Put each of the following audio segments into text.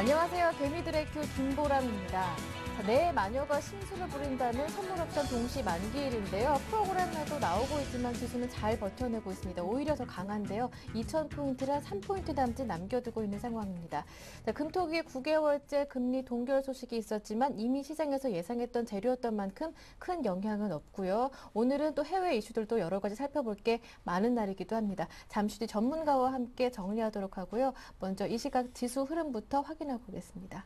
안녕하세요. 개미드래큐 김보람입니다. 내 마녀가 신수를 부린다는 선물옵션 동시 만기일인데요. 프로그램에도 나오고 있지만 지수는 잘 버텨내고 있습니다. 오히려 더 강한데요. 2,000포인트라 3포인트 남짓 남겨두고 있는 상황입니다. 금토기 9개월째 금리 동결 소식이 있었지만 이미 시장에서 예상했던 재료였던 만큼 큰 영향은 없고요. 오늘은 또 해외 이슈들도 여러 가지 살펴볼 게 많은 날이기도 합니다. 잠시 뒤 전문가와 함께 정리하도록 하고요. 먼저 이 시각 지수 흐름부터 확인해 보겠습니다.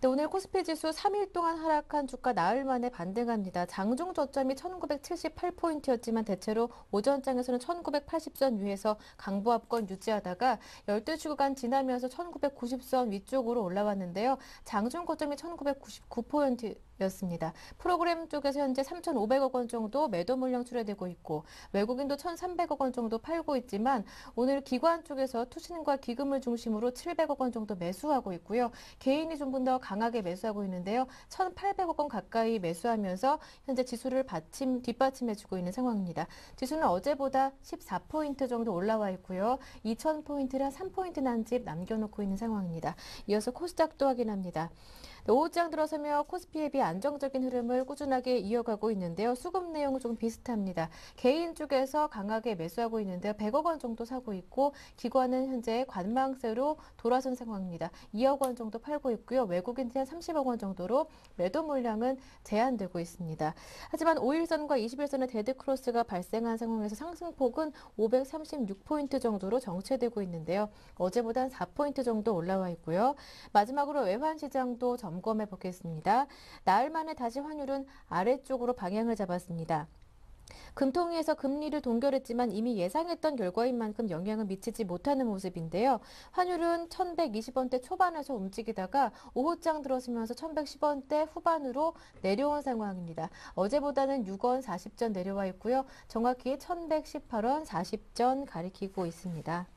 네, 오늘 코스피 지수 3일 동안 하락한 주가 나흘 만에 반등합니다. 장중 저점이 1978포인트였지만 대체로 오전장에서는 1980선 위에서 강보합권 유지하다가 12시 구간 지나면서 1990선 위쪽으로 올라왔는데요. 장중 고점이 1999포인트였습니다. 프로그램 쪽에서 현재 3,500억 원 정도 매도 물량 출회되고 있고 외국인도 1,300억 원 정도 팔고 있지만 오늘 기관 쪽에서 투신과 기금을 중심으로 700억 원 정도 매수하고 있고요. 개인이 좀 더 강하게 매수하고 있는데요. 1,800억 원 가까이 매수하면서 현재 지수를 뒷받침해주고 있는 상황입니다. 지수는 어제보다 14포인트 정도 올라와 있고요. 2,000포인트라 3포인트 난집 남겨놓고 있는 상황입니다. 이어서 코스닥도 확인합니다. 오후장 들어서며 코스피에 비해 안정적인 흐름을 꾸준하게 이어가고 있는데요. 수급 내용은 조금 비슷합니다. 개인 쪽에서 강하게 매수하고 있는데요. 100억 원 정도 사고 있고 기관은 현재 관망세로 돌아선 상황입니다. 2억 원 정도 팔고 있고요. 외국인은 30억 원 정도로 매도 물량은 제한되고 있습니다. 하지만 5일선과 20일선의 데드크로스가 발생한 상황에서 상승폭은 536포인트 정도로 정체되고 있는데요. 어제보다 4포인트 정도 올라와 있고요. 마지막으로 외환시장도 점검해 보겠습니다. 나흘 만에 다시 환율은 아래쪽으로 방향을 잡았습니다. 금통위에서 금리를 동결했지만 이미 예상했던 결과인 만큼 영향을 미치지 못하는 모습인데요. 환율은 1,120원대 초반에서 움직이다가 오후장 들어서면서 1,110원대 후반으로 내려온 상황입니다. 어제보다는 6원 40전 내려와 있고요. 정확히 1,118원 40전 가리키고 있습니다.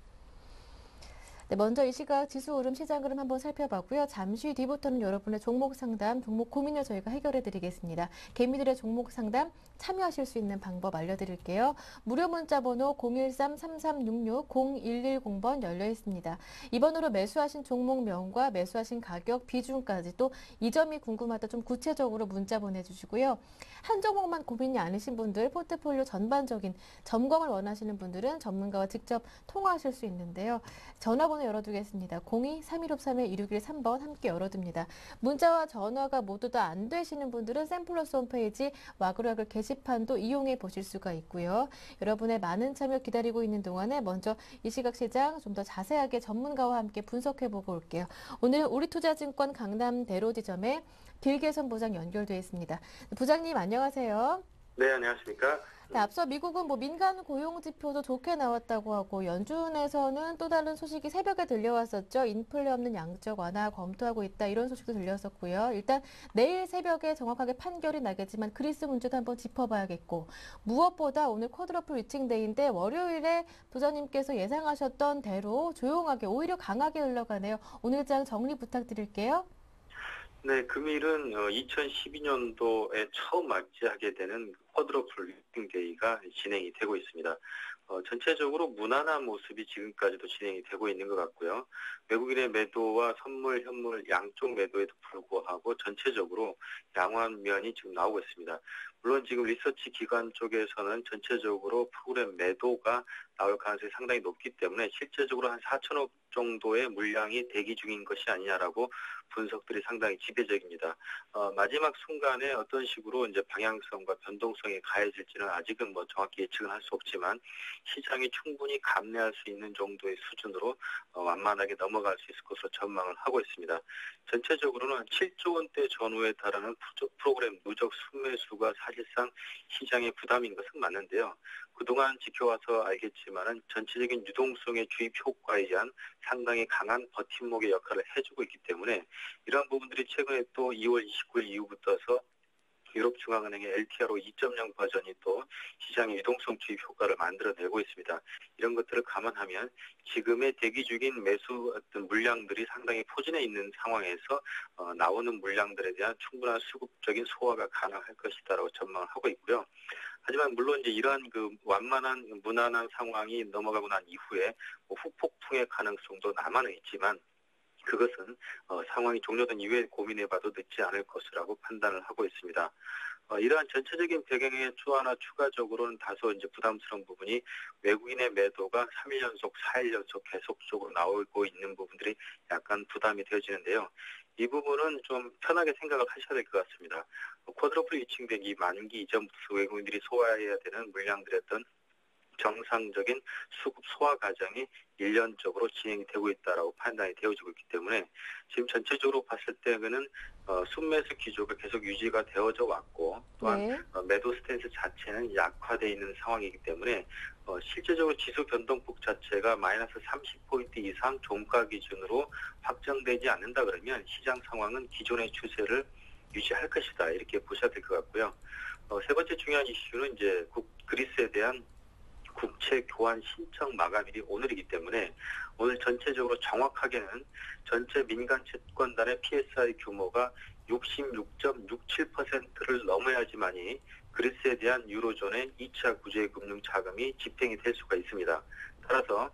네, 먼저 이 시각 지수 흐름, 시장 흐름 한번 살펴봤고요. 잠시 뒤부터는 여러분의 종목 상담, 종목 고민을 저희가 해결해 드리겠습니다. 개미들의 종목 상담 참여하실 수 있는 방법 알려드릴게요. 무료 문자 번호 013-3366-0110번 열려 있습니다. 이 번호로 매수하신 종목명과 매수하신 가격, 비중까지 또 이 점이 궁금하다 좀 구체적으로 문자 보내주시고요. 한 종목만 고민이 아니신 분들, 포트폴리오 전반적인 점검을 원하시는 분들은 전문가와 직접 통화하실 수 있는데요. 전화번호 열어두겠습니다. 02-3153-2613번 함께 열어둡니다. 문자와 전화가 모두 다 안 되시는 분들은 샘플러스 홈페이지 와그락을 게시판도 이용해 보실 수가 있고요. 여러분의 많은 참여 기다리고 있는 동안에 먼저 이 시각 시장 좀 더 자세하게 전문가와 함께 분석해보고 올게요. 오늘은 우리투자증권 강남 대로지점에 길계선 부장 연결되어 있습니다. 부장님 안녕하세요. 네, 안녕하십니까? 네, 앞서 미국은 민간 고용 지표도 좋게 나왔다고 하고 연준에서는 또 다른 소식이 새벽에 들려왔었죠. 인플레 없는 양적 완화 검토하고 있다 이런 소식도 들렸었고요. 일단 내일 새벽에 정확하게 판결이 나겠지만 그리스 문제도 한번 짚어봐야겠고 무엇보다 오늘 쿼드러플 위칭데이인데 월요일에 부장님께서 예상하셨던 대로 조용하게 오히려 강하게 흘러가네요. 오늘 장 정리 부탁드릴게요. 네, 금일은 2012년도에 처음 맞이하게 되는 쿼드러플 리스팅데이가 진행이 되고 있습니다. 전체적으로 무난한 모습이 지금까지도 진행이 되고 있는 것 같고요. 외국인의 매도와 선물, 현물 양쪽 매도에도 불구하고 전체적으로 양호한 면이 지금 나오고 있습니다. 물론 지금 리서치 기관 쪽에서는 전체적으로 프로그램 매도가 나올 가능성이 상당히 높기 때문에 실제적으로 한 4천억 정도의 물량이 대기 중인 것이 아니냐라고 분석들이 상당히 지배적입니다. 마지막 순간에 어떤 식으로 이제 방향성과 변동성이 가해질지는 아직은 정확히 예측은 할 수 없지만 시장이 충분히 감내할 수 있는 정도의 수준으로 완만하게 넘어갈 수 있을 것으로 전망을 하고 있습니다. 전체적으로는 7조 원대 전후에 달하는 프로그램 누적 순매수가 사실상 시장의 부담인 것은 맞는데요. 그동안 지켜와서 알겠지만은 전체적인 유동성의 주입 효과에 의한 상당히 강한 버팀목의 역할을 해주고 있기 때문에 이러한 부분들이 최근에 또 2월 29일 이후부터서 유럽중앙은행의 LTRO 2.0 버전이 또 시장의 유동성 주입 효과를 만들어내고 있습니다. 이런 것들을 감안하면 지금의 대기 중인 매수 어떤 물량들이 상당히 포진해 있는 상황에서 나오는 물량들에 대한 충분한 수급적인 소화가 가능할 것이다라고 전망을 하고 있고요. 하지만 물론 이제 이러한 완만한 무난한 상황이 넘어가고 난 이후에 후폭풍의 가능성도 남아는 있지만 그것은 상황이 종료된 이후에 고민해봐도 늦지 않을 것이라고 판단을 하고 있습니다. 이러한 전체적인 배경에 또 하나 추가적으로는 다소 이제 부담스러운 부분이 외국인의 매도가 3일 연속, 4일 연속 계속적으로 나오고 있는 부분들이 약간 부담이 되어지는데요. 이 부분은 좀 편하게 생각을 하셔야 될 것 같습니다. 쿼드러플 위칭되기 만기 이전부터 외국인들이 소화해야 되는 물량들의 어떤 정상적인 수급 소화 과정이 일련적으로 진행이 되고 있다라고 판단이 되어지고 있기 때문에 지금 전체적으로 봤을 때는 순매수 기조가 계속 유지가 되어져 왔고 또한 네. 매도 스탠스 자체는 약화되어 있는 상황이기 때문에 실제적으로 지수 변동폭 자체가 마이너스 30포인트 이상 종가 기준으로 확정되지 않는다 그러면 시장 상황은 기존의 추세를 유지할 것이다 이렇게 보셔야 될 것 같고요. 세 번째 중요한 이슈는 이제 그리스에 대한 국채 교환 신청 마감일이 오늘이기 때문에 오늘 전체적으로 정확하게는 전체 민간 채권단의 PSI 규모가 66.67%를 넘어야지만이 그리스에 대한 유로존의 2차 구제금융 자금이 집행이 될 수가 있습니다. 따라서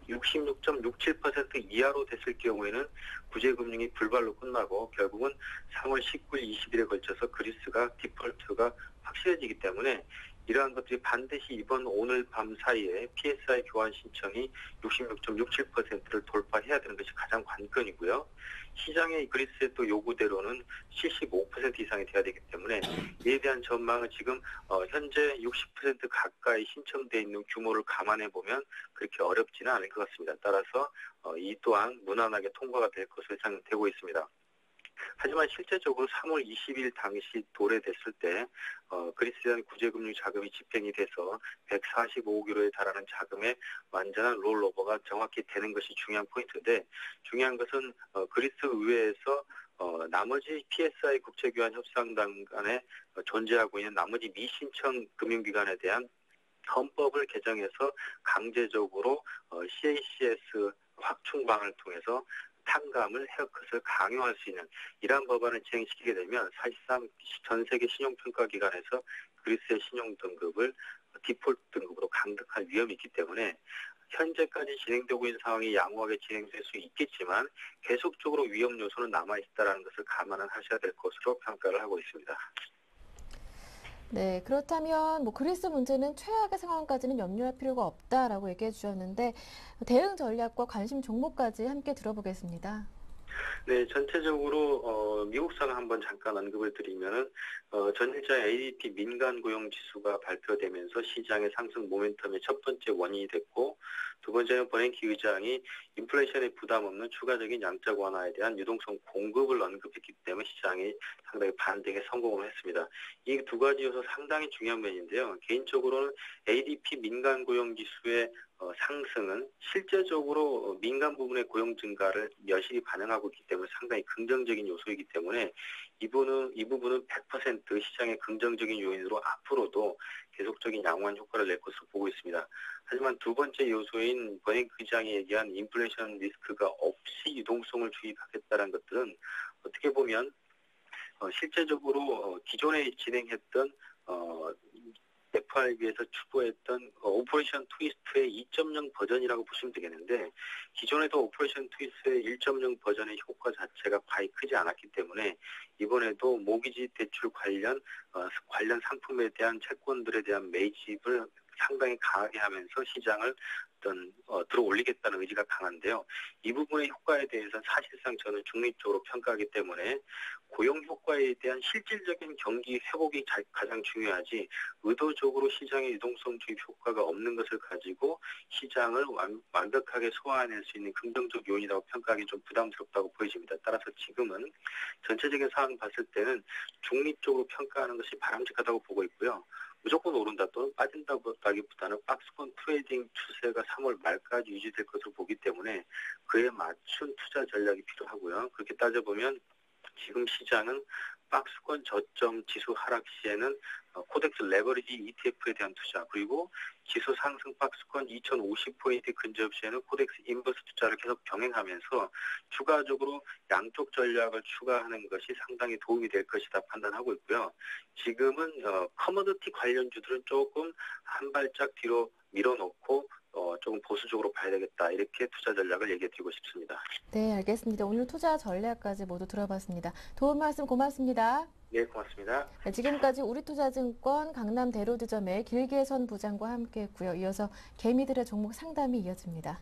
66.67% 이하로 됐을 경우에는 구제금융이 불발로 끝나고 결국은 3월 19일, 20일에 걸쳐서 그리스가 디폴트가 확실해지기 때문에 이러한 것들이 반드시 오늘 밤 사이에 PSI 교환 신청이 66.67%를 돌파해야 되는 것이 가장 관건이고요. 시장의 그리스의 또 요구대로는 75% 이상이 돼야 되기 때문에 이에 대한 전망은 지금 현재 60% 가까이 신청돼 있는 규모를 감안해 보면 그렇게 어렵지는 않을 것 같습니다. 따라서 이 또한 무난하게 통과가 될 것으로 예상되고 있습니다. 하지만 실제적으로 3월 20일 당시 도래됐을 때 그리스에 대한 구제금융 자금이 집행이 돼서 145억 유로에 달하는 자금의 완전한 롤오버가 정확히 되는 것이 중요한 포인트인데 중요한 것은 그리스 의회에서 나머지 PSI 국채교환 협상단 간에 존재하고 있는 나머지 미신청 금융기관에 대한 헌법을 개정해서 강제적으로 CACS 확충방을 통해서 탕감을 헤어컷을 강요할 수 있는 이러한 법안을 진행시키게 되면 사실상 전 세계 신용평가기관에서 그리스의 신용등급을 디폴트 등급으로 강등할 위험이 있기 때문에 현재까지 진행되고 있는 상황이 양호하게 진행될 수 있겠지만 계속적으로 위험 요소는 남아있다는 것을 감안을 하셔야 될 것으로 평가를 하고 있습니다. 네, 그렇다면 뭐 그리스 문제는 최악의 상황까지는 염려할 필요가 없다라고 얘기해 주셨는데 대응 전략과 관심 종목까지 함께 들어보겠습니다. 네, 전체적으로 미국상을 한번 잠깐 언급을 드리면은 전일자 ADP 민간 고용 지수가 발표되면서 시장의 상승 모멘텀의 첫 번째 원인이 됐고 두 번째는 버냉키 의장이 인플레이션에 부담 없는 추가적인 양적 완화에 대한 유동성 공급을 언급했기 때문에 시장이 상당히 반등에 성공을 했습니다. 이 두 가지 요소 상당히 중요한 면인데요. 개인적으로는 ADP 민간 고용 지수의 상승은 실제적으로 민간 부분의 고용 증가를 여실히 반영하고 있기 때문에 상당히 긍정적인 요소이기 때문에 이 부분은 100% 시장의 긍정적인 요인으로 앞으로도 계속적인 양호한 효과를 낼 것으로 보고 있습니다. 하지만 두 번째 요소인 버냉키 의장이 얘기한 인플레이션 리스크가 없이 유동성을 주입하겠다는 것들은 어떻게 보면 실제적으로 기존에 진행했던 FRB에서 추구했던 오퍼레이션 트위스트의 2.0 버전이라고 보시면 되겠는데 기존에도 오퍼레이션 트위스트의 1.0 버전의 효과 자체가 과히 크지 않았기 때문에 이번에도 모기지 대출 관련 상품에 대한 채권들에 대한 매집을 상당히 강하게 하면서 시장을 들어 올리겠다는 의지가 강한데요. 이 부분의 효과에 대해서는 사실상 저는 중립적으로 평가하기 때문에 고용 효과에 대한 실질적인 경기 회복이 가장 중요하지 의도적으로 시장의 유동성 주입 효과가 없는 것을 가지고 시장을 완벽하게 소화해낼 수 있는 긍정적 요인이라고 평가하기 좀 부담스럽다고 보여집니다. 따라서 지금은 전체적인 상황을 봤을 때는 중립적으로 평가하는 것이 바람직하다고 보고 있고요. 무조건 오른다 또는 빠진다기보다는 박스권 트레이딩 추세가 3월 말까지 유지될 것으로 보기 때문에 그에 맞춘 투자 전략이 필요하고요. 그렇게 따져보면 지금 시장은 박스권 저점 지수 하락 시에는 코덱스 레버리지 ETF에 대한 투자 그리고 지수 상승 박스권 2050포인트 근접 시에는 코덱스 인버스 투자를 계속 병행하면서 추가적으로 양쪽 전략을 추가하는 것이 상당히 도움이 될 것이다 판단하고 있고요. 지금은 커머디티 관련주들은 조금 한 발짝 뒤로 밀어놓고 조금 보수적으로 봐야 되겠다. 이렇게 투자 전략을 얘기해 드리고 싶습니다. 네, 알겠습니다. 오늘 투자 전략까지 모두 들어봤습니다. 도움 말씀 고맙습니다. 네, 고맙습니다. 네, 지금까지 우리투자증권 강남 대로드점의 길계선 부장과 함께했고요. 이어서 개미들의 종목 상담이 이어집니다.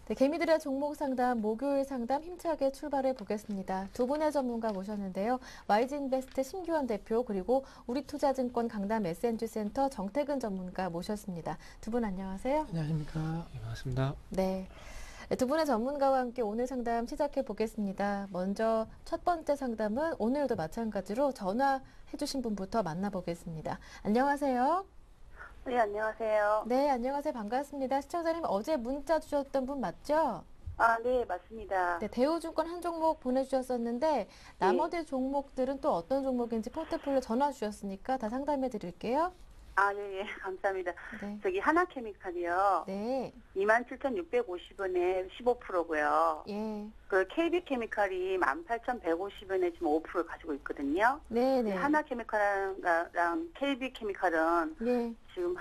네, 개미들의 종목 상담, 목요일 상담 힘차게 출발해 보겠습니다. 두 분의 전문가 모셨는데요. YG인베스트 심규환 대표 그리고 우리투자증권 강남 S&G센터 정태근 전문가 모셨습니다. 두 분 안녕하세요. 안녕하십니까. 네, 반갑습니다. 네. 두 분의 전문가와 함께 오늘 상담 시작해 보겠습니다. 먼저 첫 번째 상담은 오늘도 마찬가지로 전화해 주신 분부터 만나보겠습니다. 안녕하세요. 네, 안녕하세요. 네, 안녕하세요. 반갑습니다. 시청자님 어제 문자 주셨던 분 맞죠? 아, 네, 맞습니다. 네, 대우증권 한 종목 보내주셨었는데 나머지 종목들은 또 어떤 종목인지 포트폴리오 전화 주셨으니까 다 상담해 드릴게요. 아, 예, 예, 감사합니다. 네. 저기 하나케미칼이요. 네. 27,650원에 15%고요. 예. 그 KB케미칼이 18,150원에 지금 5% 가지고 있거든요. 네, 네. 하나케미칼이랑 KB케미칼은 예. 지금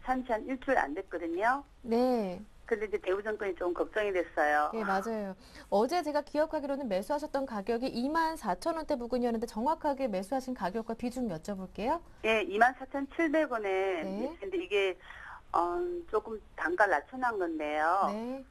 산지 한 일주일 안 됐거든요. 네. 근데 이제 대우증권이 좀 걱정이 됐어요. 예, 맞아요. 어제 제가 기억하기로는 매수하셨던 가격이 24,000원대 부근이었는데 정확하게 매수하신 가격과 비중 여쭤볼게요. 예, 24,700원에. 네. 근데 이게 조금 단가를 낮춰놓은 건데요. 네.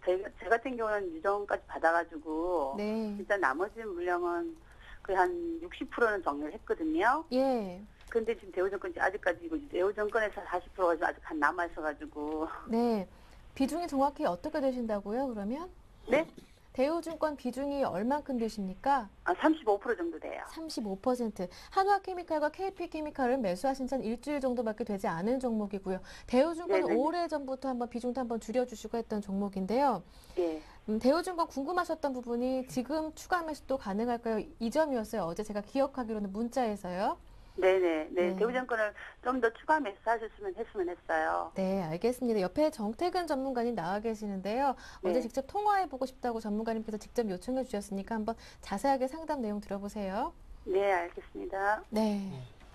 제 같은 경우는 유정까지 받아가지고 네. 일단 나머지 물량은 거의 한 60%는 정리를 했거든요. 예. 근데 지금 대우증권이 아직까지 이거 대우증권에서 40%가 지금 아직 한 남아 있어가지고. 네. 비중이 정확히 어떻게 되신다고요, 그러면? 네? 대우증권 비중이 얼만큼 되십니까? 35% 정도 돼요. 35%. 한화케미칼과 KP케미칼을 매수하신 지 한 일주일 정도밖에 되지 않은 종목이고요. 대우증권은 네네. 오래전부터 한번 비중도 한번 줄여주시고 했던 종목인데요. 예. 대우증권 궁금하셨던 부분이 지금 추가 매수도 가능할까요? 이 점이었어요. 어제 제가 기억하기로는 문자에서요. 네네. 네. 네. 대우증권을 좀 더 추가 매수하셨으면 했어요. 네, 알겠습니다. 옆에 정태근 전문가님 나와 계시는데요. 어제 네. 직접 통화해보고 싶다고 전문가님께서 직접 요청해 주셨으니까 한번 자세하게 상담 내용 들어보세요. 네, 알겠습니다. 네,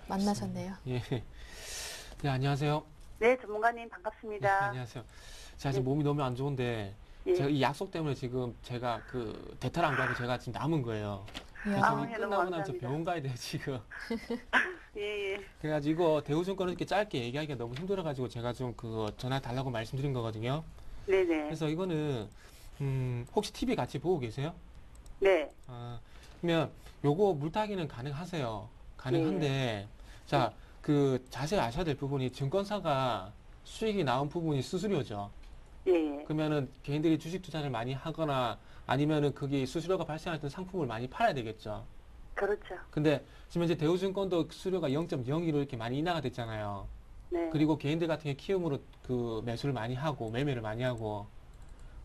만나셨네요. 예. 네, 안녕하세요. 네, 전문가님 네, 반갑습니다. 안녕하세요. 제가 지금 네. 몸이 너무 안 좋은데, 예. 제가 이 약속 때문에 지금 제가 그 대탈 안 가고 제가 지금 남은 거예요. 그래서 이야. 아, 지금 예, 끝나고 너무 나면 저 감사합니다. 병원 가야 돼요, 지금. 예, 예. 그래가지고 이거 대우증권을 이렇게 짧게 얘기하기가 너무 힘들어가지고 제가 좀 그거 전화 달라고 말씀드린 거거든요. 네네. 그래서 이거는, 혹시 TV 같이 보고 계세요? 네. 아, 그러면 요거 물타기는 가능하세요. 가능한데, 자, 그 자세히 아셔야 될 부분이 증권사가 수익이 나온 부분이 수수료죠. 예, 예. 그러면은 개인들이 주식 투자를 많이 하거나 아니면은 거기 수수료가 발생했던 상품을 많이 팔아야 되겠죠. 그렇죠. 근데 지금 현재 대우증권도 수수료가 0.02로 이렇게 많이 인하가 됐잖아요. 네. 그리고 개인들 같은 경우 키움으로 그 매수를 많이 하고 매매를 많이 하고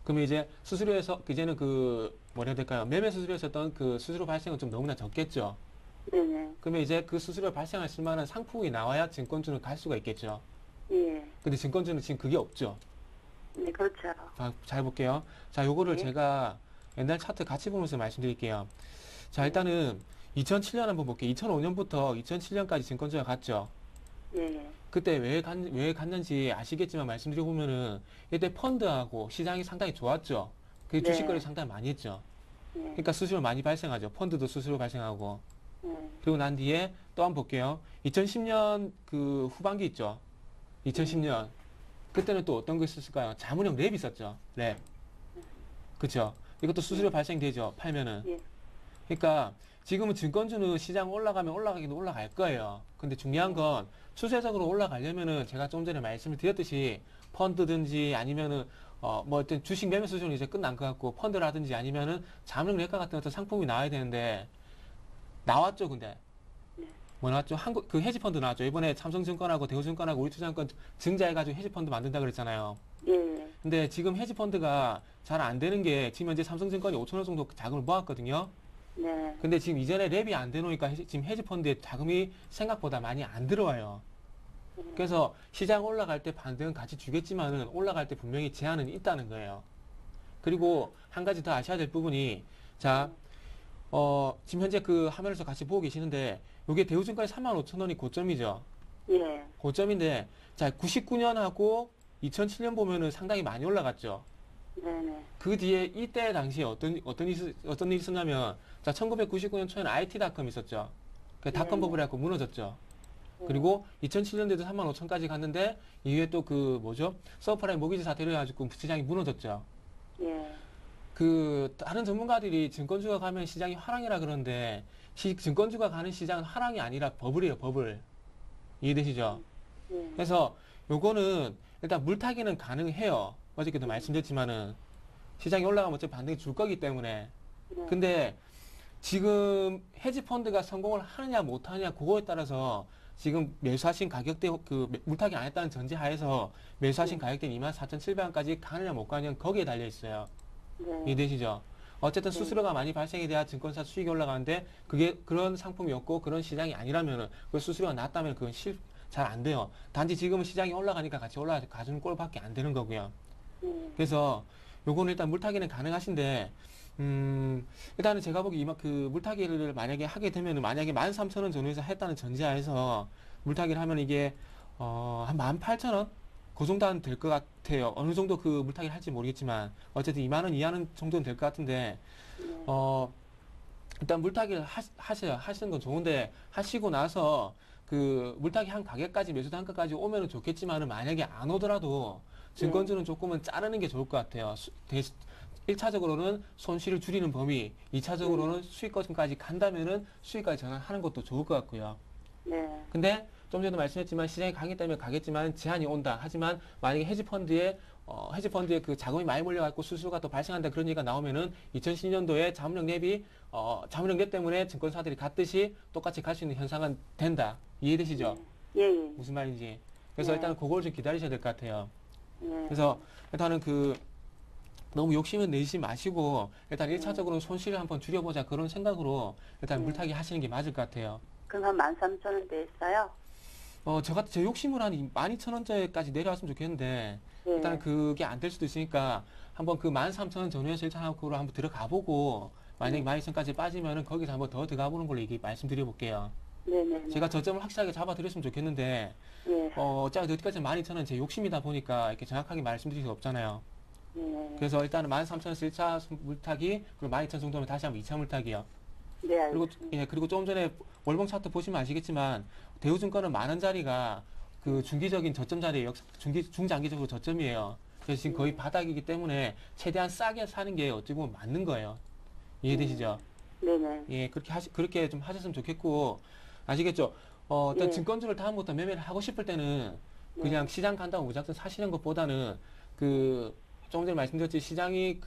그러면 이제 수수료에서 이제는 그 뭐라 해야 될까요? 매매 수수료에서 했던 그 수수료 발생은 좀 너무나 적겠죠. 네네. 그러면 이제 그 수수료 발생했을 만한 상품이 나와야 증권주는 갈 수가 있겠죠. 예. 근데 증권주는 지금 그게 없죠. 네, 그렇죠. 자, 잘 볼게요. 자, 요거를 네. 제가 옛날 차트 같이 보면서 말씀드릴게요. 자, 일단은 2007년 한번 볼게요. 2005년부터 2007년까지 증권주가 갔죠. 예. 그때 왜 갔는지 아시겠지만 말씀드려보면은 이때 펀드하고 시장이 상당히 좋았죠. 그 네. 주식 거래 상당히 많이 했죠. 예. 그러니까 수수료 많이 발생하죠. 펀드도 수수료 발생하고. 예. 그리고 난 뒤에 또 한번 볼게요. 2010년 그 후반기 있죠. 2010년. 그때는 또 어떤 거 있었을까요? 자문형 랩 있었죠. 랩. 그쵸? 이것도 수수료 발생되죠. 팔면은. 예. 그러니까 지금은 증권주는 시장 올라가면 올라가기도 올라갈 거예요. 근데 중요한 건 추세적으로 올라가려면은 제가 좀 전에 말씀을 드렸듯이 펀드든지 아니면은 뭐 어떤 주식 매매 수준은 이제 끝난 것 같고 펀드라든지 아니면은 자문형 래가 같은 어떤 상품이 나와야 되는데 나왔죠. 근데 네. 뭐 나왔죠? 한국 그 헤지펀드 나왔죠. 이번에 삼성증권하고 대우증권하고 우리투자증권 증자해가지고 헤지펀드 만든다 그랬잖아요. 예. 근데 지금 헤지펀드가 잘 안 되는 게 지금 현재 삼성증권이 5천억 정도 자금을 모았거든요. 네. 근데 지금 이전에 랩이 안 되놓으니까 지금 헤지펀드에 자금이 생각보다 많이 안 들어와요. 그래서 시장 올라갈 때 반등은 같이 주겠지만은 올라갈 때 분명히 제한은 있다는 거예요. 그리고 한 가지 더 아셔야 될 부분이 자 지금 현재 그 화면에서 같이 보고 계시는데, 요게 대우증권의 35,000원이 고점이죠. 예. 고점인데, 자, 99년하고 2007년 보면은 상당히 많이 올라갔죠. 네네. 그 뒤에 이때 당시에 어떤 일이 있었냐면, 자, 1999년 초에는 IT닷컴 있었죠. 그 닷컴 네. 버블이 갖고 무너졌죠. 네. 그리고 2007년도에도 35,000까지 갔는데, 이후에 또 그 뭐죠? 서브프라임 모기지 사태로 해가지고 시장이 무너졌죠. 예. 그 다른 전문가들이 증권주가 가면 시장이 화랑이라 그러는데, 증권주가 가는 시장은 화랑이 아니라 버블이에요, 버블. 이해되시죠? 예. 그래서 요거는 일단 물타기는 가능해요. 어저께도 말씀드렸지만은 시장이 올라가면 어차피 반등이 줄 거기 때문에. 네. 근데 지금 헤지펀드가 성공을 하느냐 못하느냐 그거에 따라서 지금 매수하신 가격대 물타기 안 했다는 전제 하에서 매수하신 가격대는 24,700원까지 가느냐 못 가느냐 거기에 달려 있어요. 네. 이해되시죠? 어쨌든 네. 수수료가 많이 발생이 돼야 증권사 수익이 올라가는데 그게 그런 상품이었고 그런 시장이 아니라면은 그 수수료가 낮다면 그건 잘 안 돼요. 단지 지금은 시장이 올라가니까 같이 올라가주는 꼴밖에 안 되는 거고요. 그래서 요거는 일단 물타기는 가능하신데 일단은 제가 보기 그 물타기를 만약에 하게 되면은 만약에 13,000원 전후에서 했다는 전제하에서 물타기를 하면 이게 한 18,000원? 그 정도는 될 것 같아요. 어느 정도 그 물타기를 할지 모르겠지만 어쨌든 2만원 이하는 정도는 될 것 같은데 일단 물타기를 하셔요. 하시는 건 좋은데 하시고 나서 그 물타기 한 가격까지 매수 단가까지 오면은 좋겠지만은 만약에 안 오더라도 증권주는 조금은 자르는 게 좋을 것 같아요. 1차적으로는 손실을 줄이는 범위, 2차적으로는 수익 거점까지 간다면은 수익까지 전환하는 것도 좋을 것 같고요. 네. 근데 좀 전에도 말씀했지만 시장이 가기 때문에 가겠지만 제한이 온다. 하지만 만약에 헤지펀드에 그 자금이 많이 몰려갖고 수수료가 또 발생한다 그런 얘기가 나오면은 2012년도에 자문력 랩 때문에 증권사들이 갔듯이 똑같이 갈 수 있는 현상은 된다. 이해되시죠? 예. 예. 무슨 말인지. 그래서 네. 일단 그걸 좀 기다리셔야 될 것 같아요. 예. 그래서 일단은 너무 욕심은 내지 마시고 일단 1차적으로는 손실을 한번 줄여보자 그런 생각으로 일단 물타기 하시는 게 맞을 것 같아요. 그럼 한 13,000원대 했어요? 제 욕심을 한 12,000원대까지 내려왔으면 좋겠는데 예. 일단은 그게 안 될 수도 있으니까 한번 그 13,000원 전후에서 1차적으로 한번 들어가 보고 만약에 12,000원까지 빠지면은 거기서 한번 더 들어가 보는 걸로 얘기 말씀드려 볼게요. 네네. 제가 저점을 확실하게 잡아드렸으면 좋겠는데 예. 어차피 어디까지 12,000원 제 욕심이다 보니까 이렇게 정확하게 말씀드릴 수 없잖아요. 예. 그래서 일단은 13,000원에서 1차 물타기 그리고 12,000원 정도면 다시 한번 2차 물타기요. 네, 그리고 알겠습니다. 그리고 조금 전에 월봉 차트 보시면 아시겠지만 대우증권은 10,000원짜리가 그 중기적인 저점 자리에 중장기적으로 저점이에요. 그래서 지금 거의 바닥이기 때문에 최대한 싸게 사는 게 어찌 보면 맞는 거예요. 이해되시죠? 네네. 예, 그렇게 좀 하셨으면 좋겠고, 아시겠죠? 일단 예. 증권주를 다음부터 매매를 하고 싶을 때는 그냥 시장 간다고 무작정 사시는 것보다는 조금 전에 말씀드렸지 시장이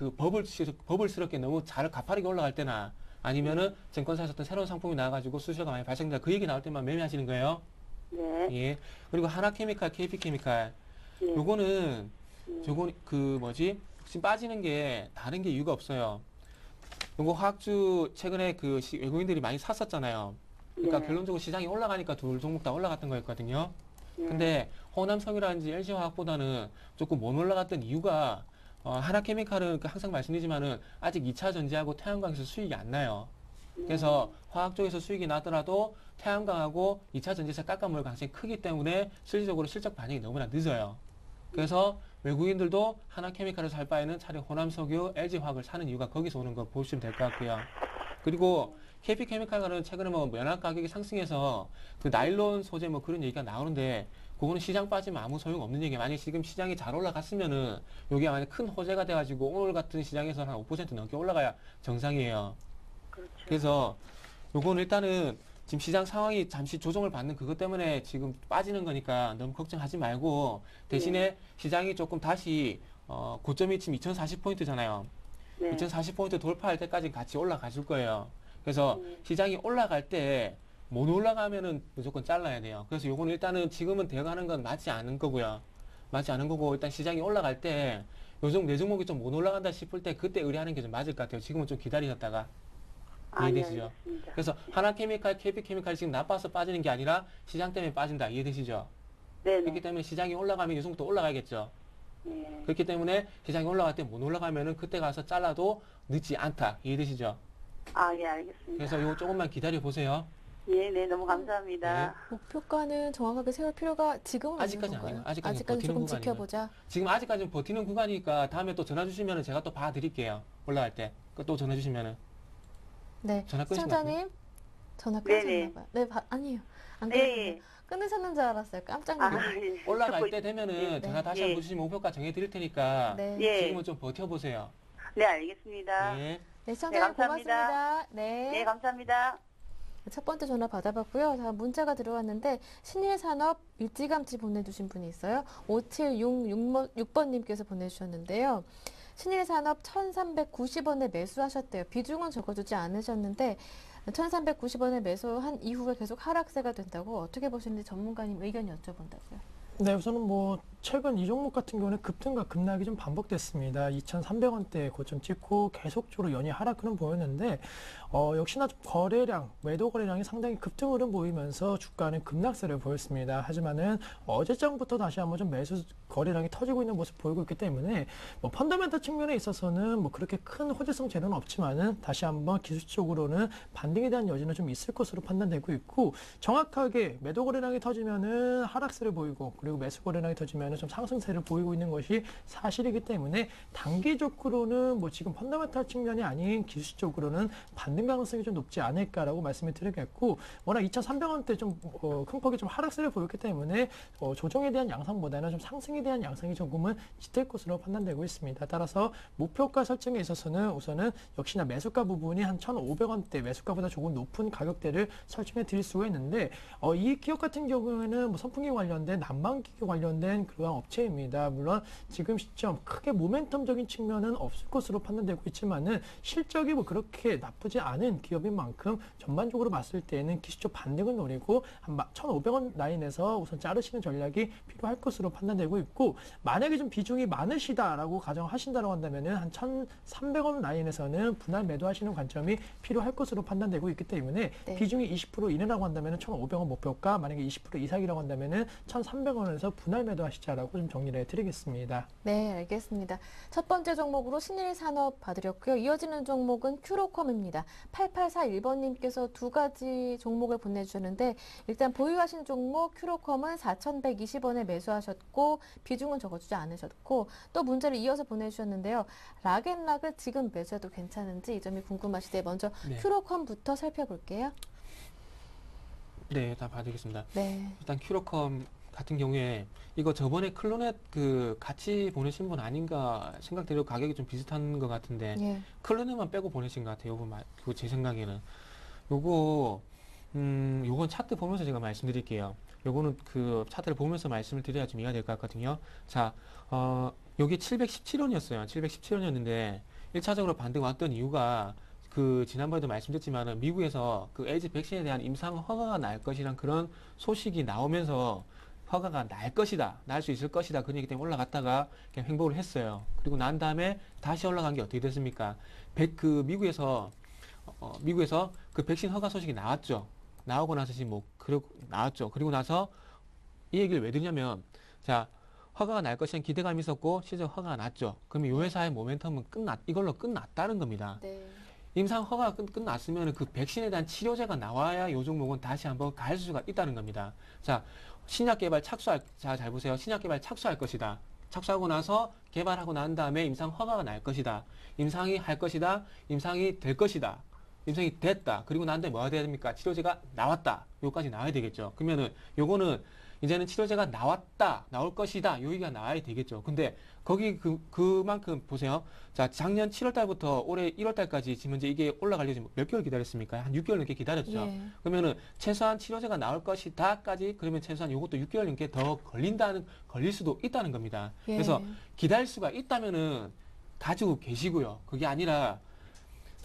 버블스럽게 너무 가파르게 올라갈 때나 아니면은 증권사에서 어떤 새로운 상품이 나와가지고 수수료가 많이 발생된다. 그 얘기 나올 때만 매매하시는 거예요. 네. 예. 그리고 하나케미칼, KP케미칼. 예. 요거는 지금 빠지는 게 다른 게 이유가 없어요. 요거 화학주 최근에 외국인들이 많이 샀었잖아요. 그러니까 네. 결론적으로 시장이 올라가니까 둘 종목 다 올라갔던 거였거든요. 예. 근데 호남성이라든지 LG화학보다는 조금 못 올라갔던 이유가 하나케미칼은 항상 말씀드리지만은 아직 2차 전지하고 태양광에서 수익이 안 나요. 그래서 화학 쪽에서 수익이 나더라도 태양광하고 2차 전지에서 깎아먹을 가능성이 크기 때문에 실질적으로 실적 반영이 너무나 늦어요. 그래서 외국인들도 하나케미칼을 살 바에는 차라리 호남석유, LG화학을 사는 이유가 거기서 오는 거 보시면 될 것 같고요. 그리고 KP케미칼은 최근에 면화 가격이 상승해서 그 나일론 소재 그런 얘기가 나오는데 그거는 시장 빠지면 아무 소용 없는 얘기예요. 만약에 지금 시장이 잘 올라갔으면은 여기가 만약 큰 호재가 돼가지고 오늘 같은 시장에서 한 5% 넘게 올라가야 정상이에요. 그렇죠. 그래서 요거는 일단은 지금 시장 상황이 잠시 조정을 받는 그것 때문에 지금 빠지는 거니까 너무 걱정하지 말고 대신에 시장이 조금 다시 고점이 지금 2040포인트잖아요. 네. 2040포인트 돌파할 때까지 같이 올라가 줄 거예요. 그래서 시장이 올라갈 때 못 올라가면은 무조건 잘라야 돼요. 그래서 요거는 일단은 지금은 되어가는 건 맞지 않은 거고요. 맞지 않은 거고 일단 시장이 올라갈 때 요즘 내 종목이 좀 못 올라간다 싶을 때 그때 의뢰하는 게 좀 맞을 것 같아요. 지금은 좀 기다리셨다가 이해되시죠? 알겠습니다. 그래서 하나케미칼, KP케미칼이 지금 나빠서 빠지는 게 아니라 시장 때문에 빠진다. 이해되시죠? 네네. 그렇기 때문에 시장이 올라가면 요 정도 올라가겠죠. 예. 그렇기 때문에 시장이 올라갈 때 못 올라가면은 그때 가서 잘라도 늦지 않다. 이해되시죠? 아, 예, 알겠습니다. 그래서 요거 조금만 기다려 보세요. 예, 네, 너무 감사합니다. 목표가는 정확하게 세울 필요가 지금은 아직까지는 없는 건가요? 아니에요. 아직까지는 아직까지 버티는 조금 구간이에요. 지켜보자. 지금 아직까지는 버티는 구간이니까 다음에 또 전화 주시면 제가 또 봐드릴게요. 올라갈 때. 또 전화 주시면은. 네, 전화 끊으신 것 시청자님 전화 네네. 끊으셨나 봐요. 네, 아니에요. 안 네, 끊으셨네요. 예. 끊으셨는 줄 알았어요. 깜짝 아, 놀랐어요. 예. 올라갈 듣고 때 되면은 네. 전화 다시 예. 한번 주시면 목표가 정해드릴 테니까 네. 예. 지금은 좀 버텨보세요. 네, 알겠습니다. 네. 네, 시청자님 네, 감사합니다. 고맙습니다. 네. 네, 감사합니다. 첫 번째 전화 받아봤고요. 자, 문자가 들어왔는데 신일산업 일찌감치 보내주신 분이 있어요. 5766번님께서 보내주셨는데요. 신일산업 1,390원에 매수하셨대요. 비중은 적어주지 않으셨는데 1,390원에 매수한 이후에 계속 하락세가 된다고 어떻게 보시는지 전문가님 의견 여쭤본다고요. 네, 우선은 뭐 최근 이 종목 같은 경우는 급등과 급락이 좀 반복됐습니다. 2,300원대 고점 찍고 계속적으로 연이 하락은 보였는데 역시나 좀 거래량, 매도 거래량이 상당히 급등으로 보이면서 주가는 급락세를 보였습니다. 하지만은 어제장부터 다시 한번 좀 매수 거래량이 터지고 있는 모습 보이고 있기 때문에 뭐 펀더멘탈 측면에 있어서는 뭐 그렇게 큰 호재성 재료는 없지만은 다시 한번 기술적으로는 반등에 대한 여지는 좀 있을 것으로 판단되고 있고 정확하게 매도 거래량이 터지면은 하락세를 보이고 그리고 매수 거래량이 터지면은 좀 상승세를 보이고 있는 것이 사실이기 때문에 단기적으로는 뭐 지금 펀더멘탈 측면이 아닌 기술적으로는 반등 가능성이 좀 높지 않을까라고 말씀을 드리겠고 워낙 2,300원대 좀 큰 폭의 좀 하락세를 보였기 때문에 조정에 대한 양상보다는 좀 상승에 대한 양상이 조금은 짙을 것으로 판단되고 있습니다. 따라서 목표가 설정에 있어서는 우선은 역시나 매수가 부분이 한 1,500원대 매수가보다 조금 높은 가격대를 설정해 드릴 수가 있는데 이 기업 같은 경우에는 뭐 선풍기 관련된 난방기기 관련된 그러한 업체입니다. 물론 지금 시점 크게 모멘텀적인 측면은 없을 것으로 판단되고 있지만은 실적이 뭐 그렇게 나쁘지 않은 기업인 만큼 전반적으로 봤을 때는 기술적 반등을 노리고 한 1,500원 라인에서 우선 자르시는 전략이 필요할 것으로 판단되고 있고 만약에 좀 비중이 많으시다라고 가정하신다고 한다면은 한 1,300원 라인에서는 분할 매도하시는 관점이 필요할 것으로 판단되고 있기 때문에 네. 비중이 20% 이내라고 한다면은 1,500원 목표가 만약에 20% 이상이라고 한다면은 1,300원에서 분할 매도하시자라고 좀 정리를 해드리겠습니다. 네, 알겠습니다. 첫 번째 종목으로 신일산업 봐드렸고요. 이어지는 종목은 큐로컴입니다. 8841번님께서 두 가지 종목을 보내주셨는데 일단 보유하신 종목 큐로컴은 4,120원에 매수하셨고 비중은 적어주지 않으셨고 또 문제를 이어서 보내주셨는데요. 락앤락을 지금 매수해도 괜찮은지 이 점이 궁금하시대 먼저 네. 큐로컴부터 살펴볼게요. 네, 다 봐드리겠습니다. 네. 일단 큐로컴 같은 경우에 이거 저번에 클로넷 그 같이 보내신 분 아닌가 생각대로 가격이 좀 비슷한 것 같은데 예. 클로넷만 빼고 보내신 것 같아요. 요거 제 생각에는 요건 차트 보면서 제가 말씀드릴게요. 요거는 그 차트를 보면서 말씀을 드려야 좀 이해가 될 것 같거든요. 자, 여기 717원이었어요. 717원이었는데 1차적으로 반등 왔던 이유가 그 지난번에도 말씀드렸지만은 미국에서 그 에이즈 백신에 대한 임상 허가가 날 것이란 그런 소식이 나오면서 허가가 날 것이다, 날 수 있을 것이다 그런 얘기 때문에 올라갔다가 그냥 횡보를 했어요. 그리고 난 다음에 다시 올라간 게 어떻게 됐습니까? 미국에서 그 백신 허가 소식이 나왔죠. 나오고 나서 지금 나왔죠. 그리고 나서 이 얘기를 왜 드냐면 자. 허가가 날 것이란 기대감이 있었고 실제 허가가 났죠. 그러면 이 회사의 모멘텀은 이걸로 끝났다는 겁니다. 네. 임상 허가가 끝났으면 그 백신에 대한 치료제가 나와야 이 종목은 다시 한번 갈 수가 있다는 겁니다. 자, 신약 개발 잘 보세요. 신약 개발 착수할 것이다. 착수하고 나서 개발하고 난 다음에 임상 허가가 날 것이다. 임상이 할 것이다. 임상이 될 것이다. 임상이 됐다. 그리고 난 다음에 뭐가 돼야 됩니까? 치료제가 나왔다. 요까지 나와야 되겠죠. 그러면은 요거는 이제는 치료제가 나올 것이다. 요 얘기가 나와야 되겠죠. 근데 거기 그만큼 보세요. 자, 작년 7월 달부터 올해 1월 달까지 지금 현재 이게 올라가려면 몇 개월 기다렸습니까? 한 6개월 넘게 기다렸죠. 예. 그러면은 최소한 치료제가 나올 것이다까지 그러면 최소한 요것도 6개월 넘게 더 걸릴 수도 있다는 겁니다. 예. 그래서 기다릴 수가 있다면은 가지고 계시고요. 그게 아니라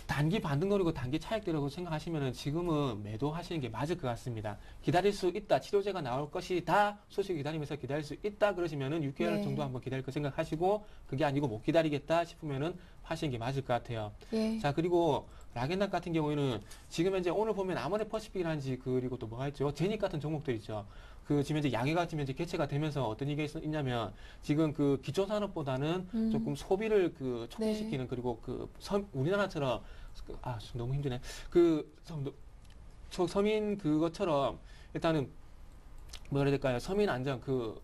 단기 반등 노리고 단기 차익되라고 생각하시면은 지금은 매도하시는 게 맞을 것 같습니다. 기다릴 수 있다. 치료제가 나올 것이다. 소식 기다리면서 기다릴 수 있다. 그러시면은 6개월 네. 정도 한번 기다릴 거 생각하시고 그게 아니고 못 기다리겠다 싶으면은 하시는 게 맞을 것 같아요. 예. 자, 그리고 락앤락 같은 경우에는 지금 현재 오늘 보면 아모레퍼시픽이라든지 그리고 또 뭐가 있죠? 제닉 같은 종목들 있죠. 그 지금 현재 양해가 지금 현재 개최가 되면서 어떤 얘기가 있냐면 지금 그 기초 산업보다는 조금 소비를 그 촉진시키는 그리고 그 우리나라처럼 너무 힘드네. 서민 그것처럼 일단은 뭐라 해야 될까요? 서민 안정 그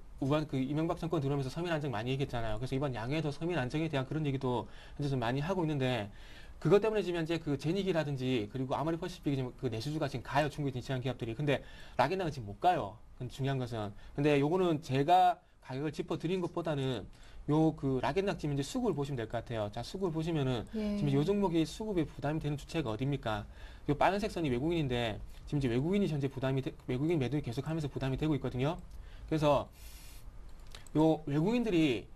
이명박 정권 들어오면서 서민 안정 많이 얘기했잖아요. 그래서 이번 양해에도 서민 안정에 대한 그런 얘기도 현재 좀 많이 하고 있는데 그것 때문에 지금 현재 그 제닉이라든지 그리고 아모레퍼시픽이 지금 그 내수주가 지금 가요. 중국에 진출한 기업들이. 근데 락앤락은 지금 못 가요. 중요한 것은. 근데 요거는 제가 가격을 짚어드린 것보다는 요 그 락앤락 지금 이제 수급을 보시면 될 것 같아요. 자, 수급을 보시면은 지금 요 종목이 수급에 부담이 되는 주체가 어디입니까? 요 빨간색 선이 외국인인데 지금 이제 외국인이 현재 외국인 매도를 계속하면서 부담이 되고 있거든요. 그래서 요 외국인들이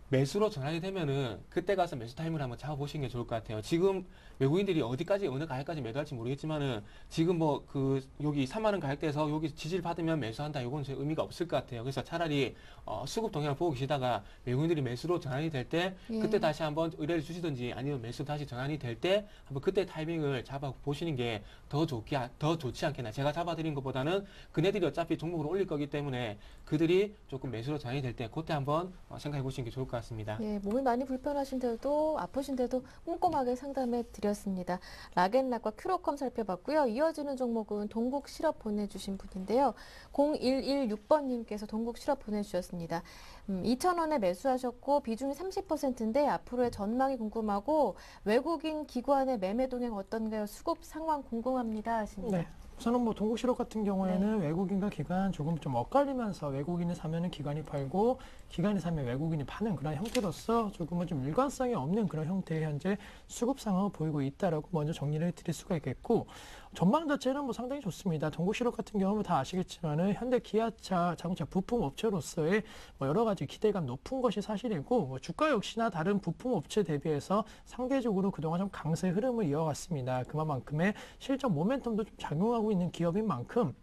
매수로 전환이 되면은 그때 가서 매수 타임을 한번 잡아보시는 게 좋을 것 같아요. 지금 외국인들이 어디까지 어느 가격까지 매도할지 모르겠지만은 지금 뭐 여기 3만 원 가격대에서 여기 지지를 받으면 매수한다. 이건 제 의미가 없을 것 같아요. 그래서 차라리 수급 동향을 보고 계시다가 외국인들이 매수로 전환이 될 때 그때 다시 한번 의뢰를 주시든지 아니면 매수 다시 전환이 될 때 한번 그때 타이밍을 잡아 보시는 게 더 좋지 않겠나. 제가 잡아드린 것보다는 그네들이 어차피 종목을 올릴 거기 때문에 그들이 조금 매수로 전환이 될 때 그때 한번 생각해 보시는 게 좋을 것 같습니다. 예, 몸이 많이 불편하신데도 아프신데도 꼼꼼하게 상담해 드렸습니다. 락앤락과 큐로컴 살펴봤고요. 이어지는 종목은 동국 실업 보내주신 분인데요. 0116번님께서 동국 실업 보내주셨습니다. 2,000원에 매수하셨고 비중이 30%인데 앞으로의 전망이 궁금하고 외국인 기관의 매매 동향 어떤가요? 수급 상황 궁금합니다 하십니다. 네. 우선은 뭐 동국실업 같은 경우에는 외국인과 기관 조금 좀 엇갈리면서 외국인이 사면은 기관이 팔고 기관이 사면 외국인이 파는 그런 형태로서 조금은 좀 일관성이 없는 그런 형태의 현재 수급 상황을 보이고 있다라고 먼저 정리를 드릴 수가 있겠고 전망 자체는 뭐 상당히 좋습니다. 동국실업 같은 경우는 다 아시겠지만은 현대 기아차 자동차 부품 업체로서의 뭐 여러 가지 기대감 높은 것이 사실이고 뭐 주가 역시나 다른 부품 업체 대비해서 상대적으로 그동안 좀 강세 흐름을 이어갔습니다. 그만큼의 실적 모멘텀도 좀 작용하고 있는 기업인 만큼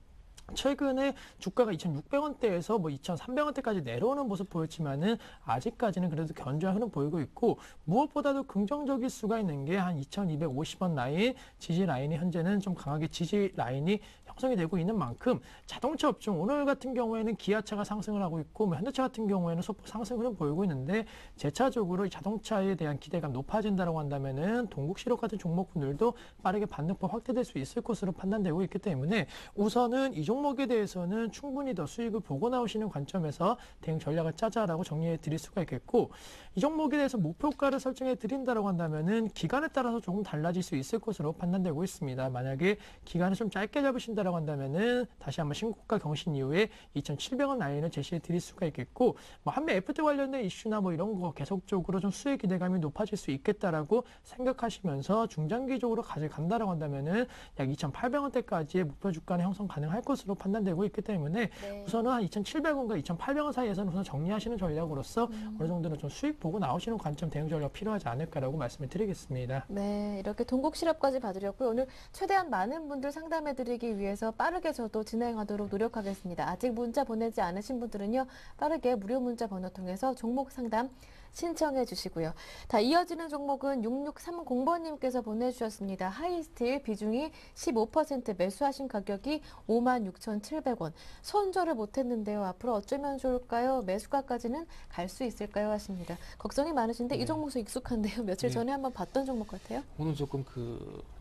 최근에 주가가 2,600원대에서 뭐 2,300원대까지 내려오는 모습 보였지만은 아직까지는 그래도 견조한 흐름 보이고 있고 무엇보다도 긍정적일 수가 있는 게 한 2,250원 라인 지지 라인이 현재는 좀 강하게 지지 라인이 형성이 되고 있는 만큼 자동차 업종 오늘 같은 경우에는 기아차가 상승을 하고 있고 뭐 현대차 같은 경우에는 소폭 상승 흐름 보이고 있는데 재차적으로 이 자동차에 대한 기대감 높아진다라고 한다면은 동국실업 같은 종목군들도 빠르게 반등폭 확대될 수 있을 것으로 판단되고 있기 때문에 우선은 이 종목에 대해서는 충분히 더 수익을 보고 나오시는 관점에서 대응 전략을 짜자라고 정리해 드릴 수가 있겠고 이 종목에 대해서 목표가를 설정해 드린다라고 한다면은 기간에 따라서 조금 달라질 수 있을 것으로 판단되고 있습니다. 만약에 기간을 좀 짧게 잡으신다라고 한다면은 다시 한번 신고가 경신 이후에 2,700원 라인을 제시해 드릴 수가 있겠고 뭐 한미 FTA 관련된 이슈나 뭐 이런 거 계속적으로 좀 수익 기대감이 높아질 수 있겠다라고 생각하시면서 중장기적으로 가져간다라고 한다면은 약 2,800원대까지의 목표 주가는 형성 가능할 것으로 판단되고 있기 때문에 우선은 한 2,700원과 2,800원 사이에서는 우선 정리하시는 전략으로서 어느 정도는 좀 수익 보고 나오시는 관점 대응 전략 필요하지 않을까라고 말씀을 드리겠습니다. 네, 이렇게 동국실업까지 봐드렸고요. 오늘 최대한 많은 분들 상담해드리기 위해서 빠르게 저도 진행하도록 노력하겠습니다. 아직 문자 보내지 않으신 분들은요. 빠르게 무료 문자 번호 통해서 종목 상담 신청해 주시고요. 다 이어지는 종목은 6630번님께서 보내주셨습니다. 하이스틸 비중이 15% 매수하신 가격이 56,700원. 손절을 못했는데요. 앞으로 어쩌면 좋을까요? 매수가까지는 갈 수 있을까요? 하십니다. 걱정이 많으신데 이 종목도 익숙한데요. 며칠 전에 한번 봤던 종목 같아요. 오늘 조금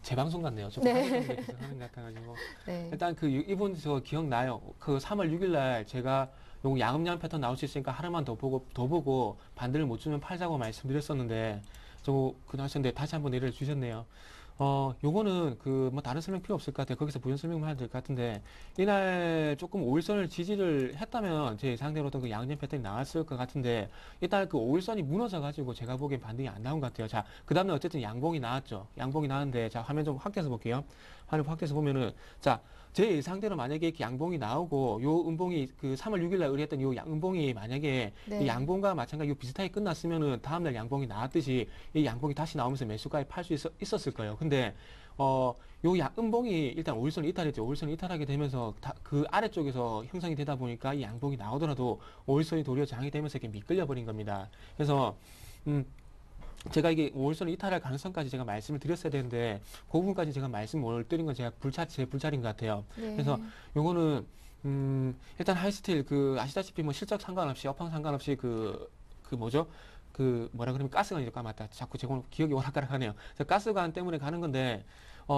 재방송 같네요. 조금 하는 것 같아가지고. 일단 이분 저 기억나요. 3월 6일 날 제가 요거 양음양 패턴 나올 수 있으니까 하나만 더 보고 반대를 못 주면 팔자고 말씀드렸었는데 그날 하셨는데 다시 한번 내려 주셨네요. 요거는 뭐 다른 설명 필요 없을 것 같아요. 거기서 부연 설명만 해도 될 것 같은데 이날 조금 5일선을 지지를 했다면 제 예상대로 어떤 양전 패턴이 나왔을 것 같은데 일단 5일선이 무너져가지고 제가 보기엔 반등이 안 나온 것 같아요. 자, 그 다음에 어쨌든 양봉이 나왔죠. 양봉이 나왔는데 자, 화면 좀 확대해서 볼게요. 화면 확대해서 보면은 자, 제 예상대로 만약에 이렇게 양봉이 나오고 요 음봉이 3월 6일 날 의뢰했던 요 음봉이 만약에 이 양봉과 마찬가지로 비슷하게 끝났으면은 다음날 양봉이 나왔듯이 이 양봉이 다시 나오면서 매수가에 팔 수 있었을 거예요. 근데 요 음봉이 일단 5일선 이탈했죠. 5일선 이탈하게 되면서 그 아래쪽에서 형성이 되다 보니까 이 양봉이 나오더라도 5일선이 도리어 장이 되면서 이렇게 미끌려 버린 겁니다. 그래서 제가 이게 5월선을 이탈할 가능성까지 제가 말씀을 드렸어야 되는데 그 부분까지 제가 말씀을 못 드린 건 제가 제 불찰인 것 같아요. 네. 그래서 요거는 일단 하이스틸 그 아시다시피 뭐 실적 상관없이 업황 상관없이 그 뭐죠? 그 뭐라 그러면 가스관이니까 맞다. 자꾸 제가 기억이 오락가락하네요. 그래서 가스관 때문에 가는 건데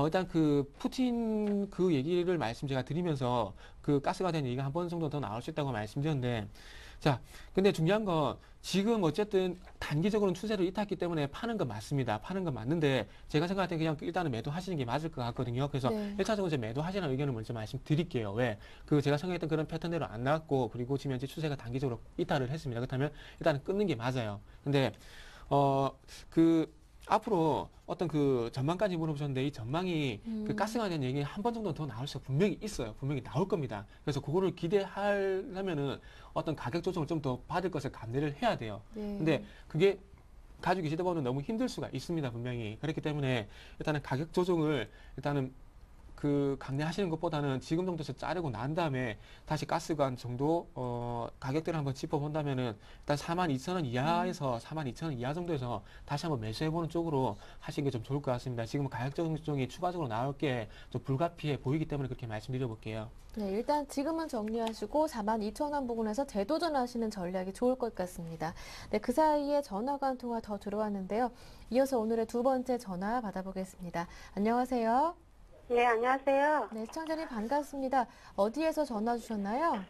일단 그 푸틴 그 얘기를 말씀 제가 드리면서 그 가스가 된 얘기가 한 번 정도 더 나올 수 있다고 말씀드렸는데 자, 근데 중요한 건 지금 어쨌든 단기적으로는 추세를 이탔기 때문에 파는 건 맞습니다. 파는 건 맞는데 제가 생각할 때 그냥 일단은 매도하시는 게 맞을 것 같거든요. 그래서 네. 1차적으로 이제 매도하시라는 의견을 먼저 말씀드릴게요. 왜? 그 제가 생각했던 그런 패턴대로 안 나왔고 그리고 지금 현재 추세가 단기적으로 이탈을 했습니다. 그렇다면 일단은 끊는 게 맞아요. 근데 그 앞으로 어떤 그 전망까지 물어보셨는데 이 전망이 그 가스관에 대한 얘기 한 번 정도 더 나올 수가 분명히 있어요. 분명히 나올 겁니다. 그래서 그거를 기대하려면은 어떤 가격 조정을 좀 더 받을 것을 감내를 해야 돼요. 네. 근데 그게 가지고 계시다 보면 너무 힘들 수가 있습니다. 분명히. 그렇기 때문에 일단은 가격 조정을 일단은 그 강매하시는 것보다는 지금 정도에서 자르고 난 다음에 다시 가스관 정도 가격대를 한번 짚어본다면은 일단 42,000원 이하에서 42,000원 이하 정도에서 다시 한번 매수해보는 쪽으로 하시는 게 좀 좋을 것 같습니다. 지금 가격 조정이 추가적으로 나올 게 좀 불가피해 보이기 때문에 그렇게 말씀드려 볼게요. 네, 일단 지금은 정리하시고 42,000원 부근에서 재도전하시는 전략이 좋을 것 같습니다. 네, 그 사이에 전화가 한 통화 더 들어왔는데요. 이어서 오늘의 두 번째 전화 받아보겠습니다. 안녕하세요. 네, 안녕하세요. 네, 시청자님 반갑습니다. 어디에서 전화 주셨나요?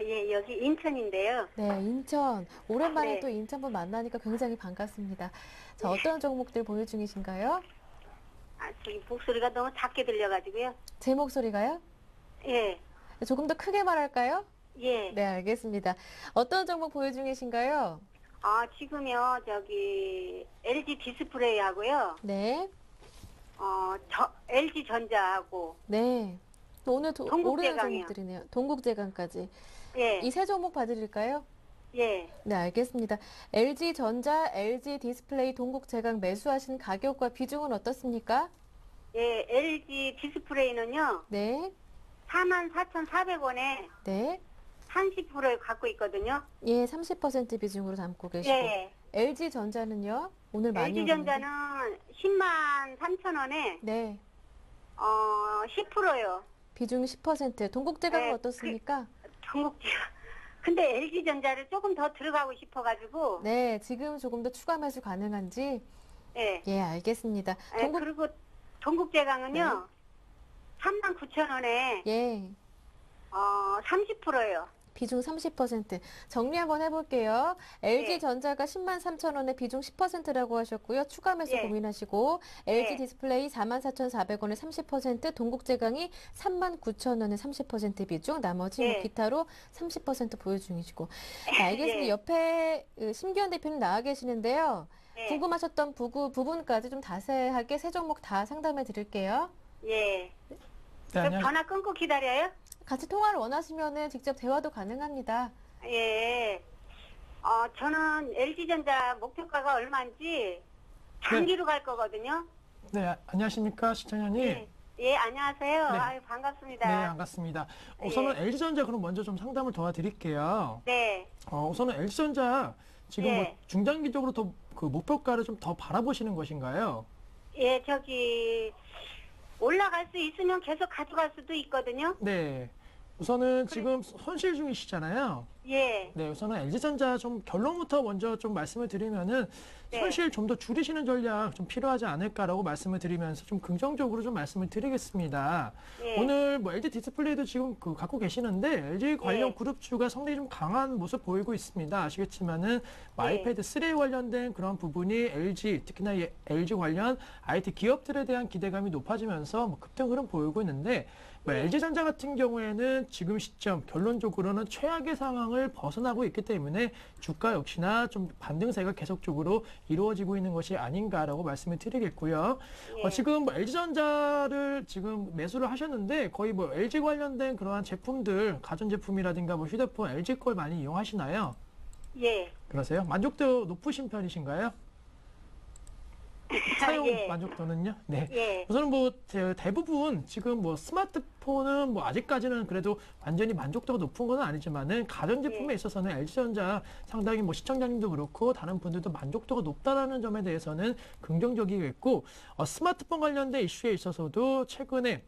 예, 여기 인천인데요. 네, 인천. 오랜만에 네. 또 인천분 만나니까 굉장히 반갑습니다. 자, 어떤 종목들 보유 중이신가요? 저기 목소리가 너무 작게 들려가지고요. 제 목소리가요? 예, 조금 더 크게 말할까요? 예. 네, 알겠습니다. 어떤 종목 보유 중이신가요? 지금요, 저기, LG 디스플레이 하고요. 네, LG 전자하고, 네. 또 오늘 오르는 동국제강이요. 종목들이네요. 동국제강까지. 예, 이 세 종목 봐드릴까요? 예. 네, 알겠습니다. LG전자, LG 디스플레이, 동국제강 매수하신 가격과 비중은 어떻습니까? 예, LG 디스플레이는요, 네, 44,400원에 네. 30%를 갖고 있거든요. 예, 30% 비중으로 담고 계시고. 예. LG전자는요? 오늘 많이 LG 오르는데. 전자는 10만 3천원에, 네, 10%요. 비중 10%. 동국제강은 네, 어떻습니까? 중국지가. 근데 LG전자를 조금 더 들어가고 싶어가지고, 네, 지금 조금 더 추가 매수 가능한지. 예. 예, 알겠습니다. 동국, 그리고 동국제강은요, 39,000원에, 예, 30%요. 비중 30%. 정리 한번 해볼게요. LG전자가 예. 10만 3천 원에 비중 10%라고 하셨고요. 추가 매수 예. 고민하시고, LG 예. 디스플레이 44,400원에 30%, 동국제강이 39,000원에 30% 비중, 나머지 뭐 예. 기타로 30% 보유 중이시고. 네, 알겠습니다. 예. 옆에 심기현 대표님 나와 계시는데요. 예. 궁금하셨던 부분까지 좀 자세하게 세 종목 다 상담해 드릴게요. 예. 네, 그럼 안녕. 전화 끊고 기다려요? 같이 통화를 원하시면은 직접 대화도 가능합니다. 예. 저는 LG전자 목표가가 얼마인지 장기로 갈 거거든요. 네, 안녕하십니까, 시청자님. 예. 예, 안녕하세요. 네. 아유, 반갑습니다. 네, 반갑습니다. 우선은 예. LG전자 그럼 먼저 좀 상담을 도와드릴게요. 네. 우선은 LG전자 지금 예. 뭐 중장기적으로 더 그 목표가를 좀 더 바라보시는 것인가요? 예, 저기, 올라갈 수 있으면 계속 가져갈 수도 있거든요. 네. 우선은 지금 손실 중이시잖아요. 예. 네, 우선은 LG전자 좀 결론부터 먼저 좀 말씀을 드리면은 네. 손실 좀 더 줄이시는 전략 좀 필요하지 않을까라고 말씀을 드리면서 좀 긍정적으로 좀 말씀을 드리겠습니다. 예. 오늘 뭐 LG 디스플레이도 지금 갖고 계시는데 LG 관련 네. 그룹주가 상당히 좀 강한 모습 보이고 있습니다. 아시겠지만은 아이패드 3에 관련된 그런 부분이 LG 특히나 이 LG 관련 IT 기업들에 대한 기대감이 높아지면서 뭐 급등 흐름 보이고 있는데 네. LG전자 같은 경우에는 지금 시점 결론적으로는 최악의 상황을 벗어나고 있기 때문에 주가 역시나 좀 반등세가 계속적으로 이루어지고 있는 것이 아닌가라고 말씀을 드리겠고요. 예. 지금 뭐 LG전자를 지금 매수를 하셨는데 거의 뭐 LG 관련된 그러한 제품들 가전제품이라든가 뭐 휴대폰 LG 걸 많이 이용하시나요? 예. 그러세요? 만족도 높으신 편이신가요? 사용 예. 만족도는요? 네. 예. 우선은 뭐 대부분 지금 뭐 스마트폰은 뭐 아직까지는 그래도 완전히 만족도가 높은 건 아니지만은 가전제품에 예. 있어서는 LG전자 상당히 뭐 시청자님도 그렇고 다른 분들도 만족도가 높다라는 점에 대해서는 긍정적이겠고 스마트폰 관련된 이슈에 있어서도 최근에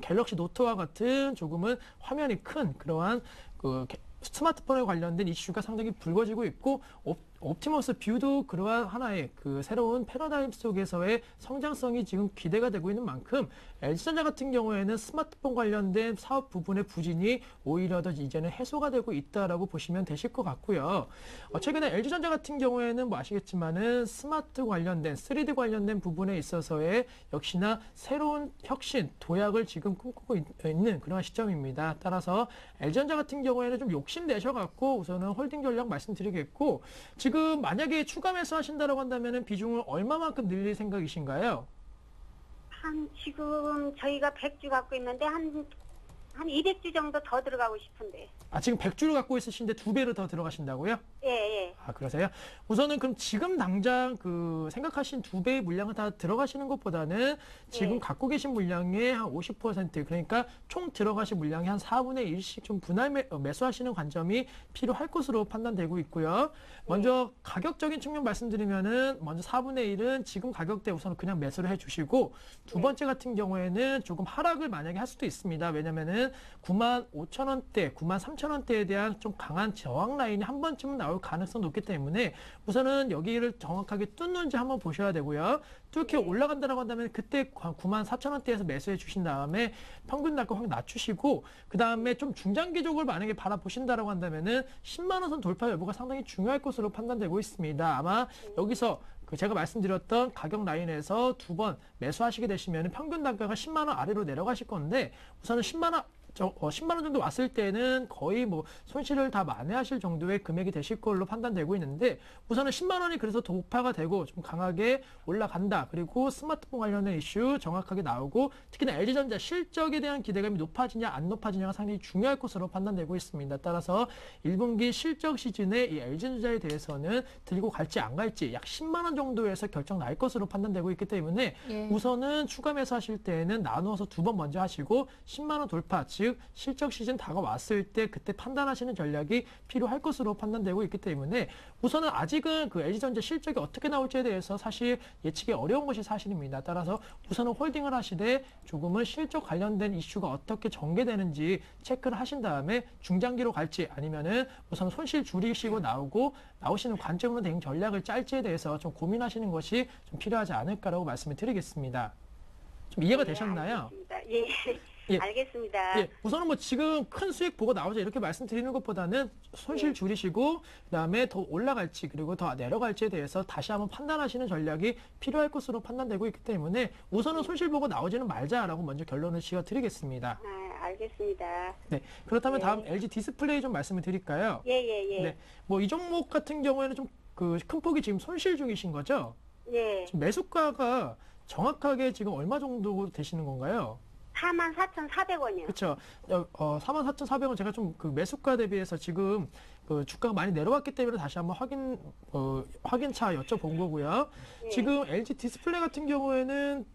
갤럭시 노트와 같은 조금은 화면이 큰 그러한 스마트폰에 관련된 이슈가 상당히 불거지고 있고 옵티머스 뷰도 그러한 하나의 그 새로운 패러다임 속에서의 성장성이 지금 기대가 되고 있는 만큼 LG전자 같은 경우에는 스마트폰 관련된 사업 부분의 부진이 오히려 더 이제는 해소가 되고 있다라고 보시면 되실 것 같고요. 최근에 LG전자 같은 경우에는 뭐 아시겠지만은 스마트 관련된 3D 관련된 부분에 있어서의 역시나 새로운 혁신 도약을 지금 꿈꾸고 있는 그런 시점입니다. 따라서 LG전자 같은 경우에는 좀 욕심 내셔갖고 우선은 홀딩 전략 말씀드리겠고 지금 만약에 추가 매수하신다고 한다면 비중을 얼마만큼 늘릴 생각이신가요? 지금 저희가 100주 갖고 있는데 한 200주 정도 더 들어가고 싶은데. 지금 100주를 갖고 있으신데 2배를 더 들어가신다고요? 예, 예. 그러세요? 우선은 그럼 지금 당장 생각하신 2배의 물량을 다 들어가시는 것보다는 지금 예. 갖고 계신 물량의 한 50% 그러니까 총 들어가신 물량의 한 4분의 1씩 좀 분할 매수하시는 관점이 필요할 것으로 판단되고 있고요. 먼저 가격적인 측면 말씀드리면은 먼저 4분의 1은 지금 가격대 우선 그냥 매수를 해주시고 두 번째 같은 경우에는 조금 하락을 만약에 할 수도 있습니다. 왜냐면은 95,000원대, 93,000원대에 대한 좀 강한 저항 라인이 한 번쯤은 나올 가능성이 높기 때문에 우선은 여기를 정확하게 뚫는지 한번 보셔야 되고요. 뚫게 올라간다라고 한다면 그때 94,000원대에서 매수해 주신 다음에 평균 단가 확 낮추시고 그 다음에 좀 중장기적으로 만약에 바라보신다라고 한다면은 10만 원 선 돌파 여부가 상당히 중요할 것으로 판단되고 있습니다. 아마 여기서 제가 말씀드렸던 가격 라인에서 두 번 매수하시게 되시면 평균 단가가 10만 원 아래로 내려가실 건데 우선은 10만 원 정도 왔을 때는 거의 뭐 손실을 다 만회하실 정도의 금액이 되실 걸로 판단되고 있는데 우선은 10만 원이 그래서 도파가 되고 좀 강하게 올라간다. 그리고 스마트폰 관련된 이슈 정확하게 나오고 특히나 LG전자 실적에 대한 기대감이 높아지냐 안 높아지냐가 상당히 중요할 것으로 판단되고 있습니다. 따라서 1분기 실적 시즌에 이 LG전자에 대해서는 들고 갈지 안 갈지 약 10만 원 정도에서 결정 날 것으로 판단되고 있기 때문에 예. 우선은 추가 매수하실 때는 나누어서 두 번 먼저 하시고 10만 원 돌파 즉 실적 시즌 다가왔을 때 그때 판단하시는 전략이 필요할 것으로 판단되고 있기 때문에 우선은 아직은 그 LG전자 실적이 어떻게 나올지에 대해서 사실 예측이 어려운 것이 사실입니다. 따라서 우선은 홀딩을 하시되 조금은 실적 관련된 이슈가 어떻게 전개되는지 체크를 하신 다음에 중장기로 갈지 아니면은 우선 손실 줄이시고 나오시는 관점으로 대응 전략을 짤지에 대해서 좀 고민하시는 것이 좀 필요하지 않을까라고 말씀을 드리겠습니다. 좀 이해가 되셨나요? 알겠습니다. 예. 예. 알겠습니다. 예, 우선은 뭐 지금 큰 수익 보고 나오자 이렇게 말씀드리는 것보다는 손실 줄이시고 그다음에 더 올라갈지 그리고 더 내려갈지에 대해서 다시 한번 판단하시는 전략이 필요할 것으로 판단되고 있기 때문에 우선은 손실 보고 나오지는 말자라고 먼저 결론을 지어드리겠습니다. 알겠습니다. 네, 그렇다면 네. 다음 LG 디스플레이 좀 말씀을 드릴까요? 예. 네, 뭐 이 종목 같은 경우에는 좀 큰 폭이 지금 손실 중이신 거죠? 예. 지금 매수가가 정확하게 지금 얼마 정도 되시는 건가요? 44,400원이요. 그렇죠. 44,400원 제가 좀 그 매수가 대비해서 지금 그 주가가 많이 내려왔기 때문에 다시 한번 확인차 여쭤본 거고요. 예. 지금 LG 디스플레이 같은 경우에는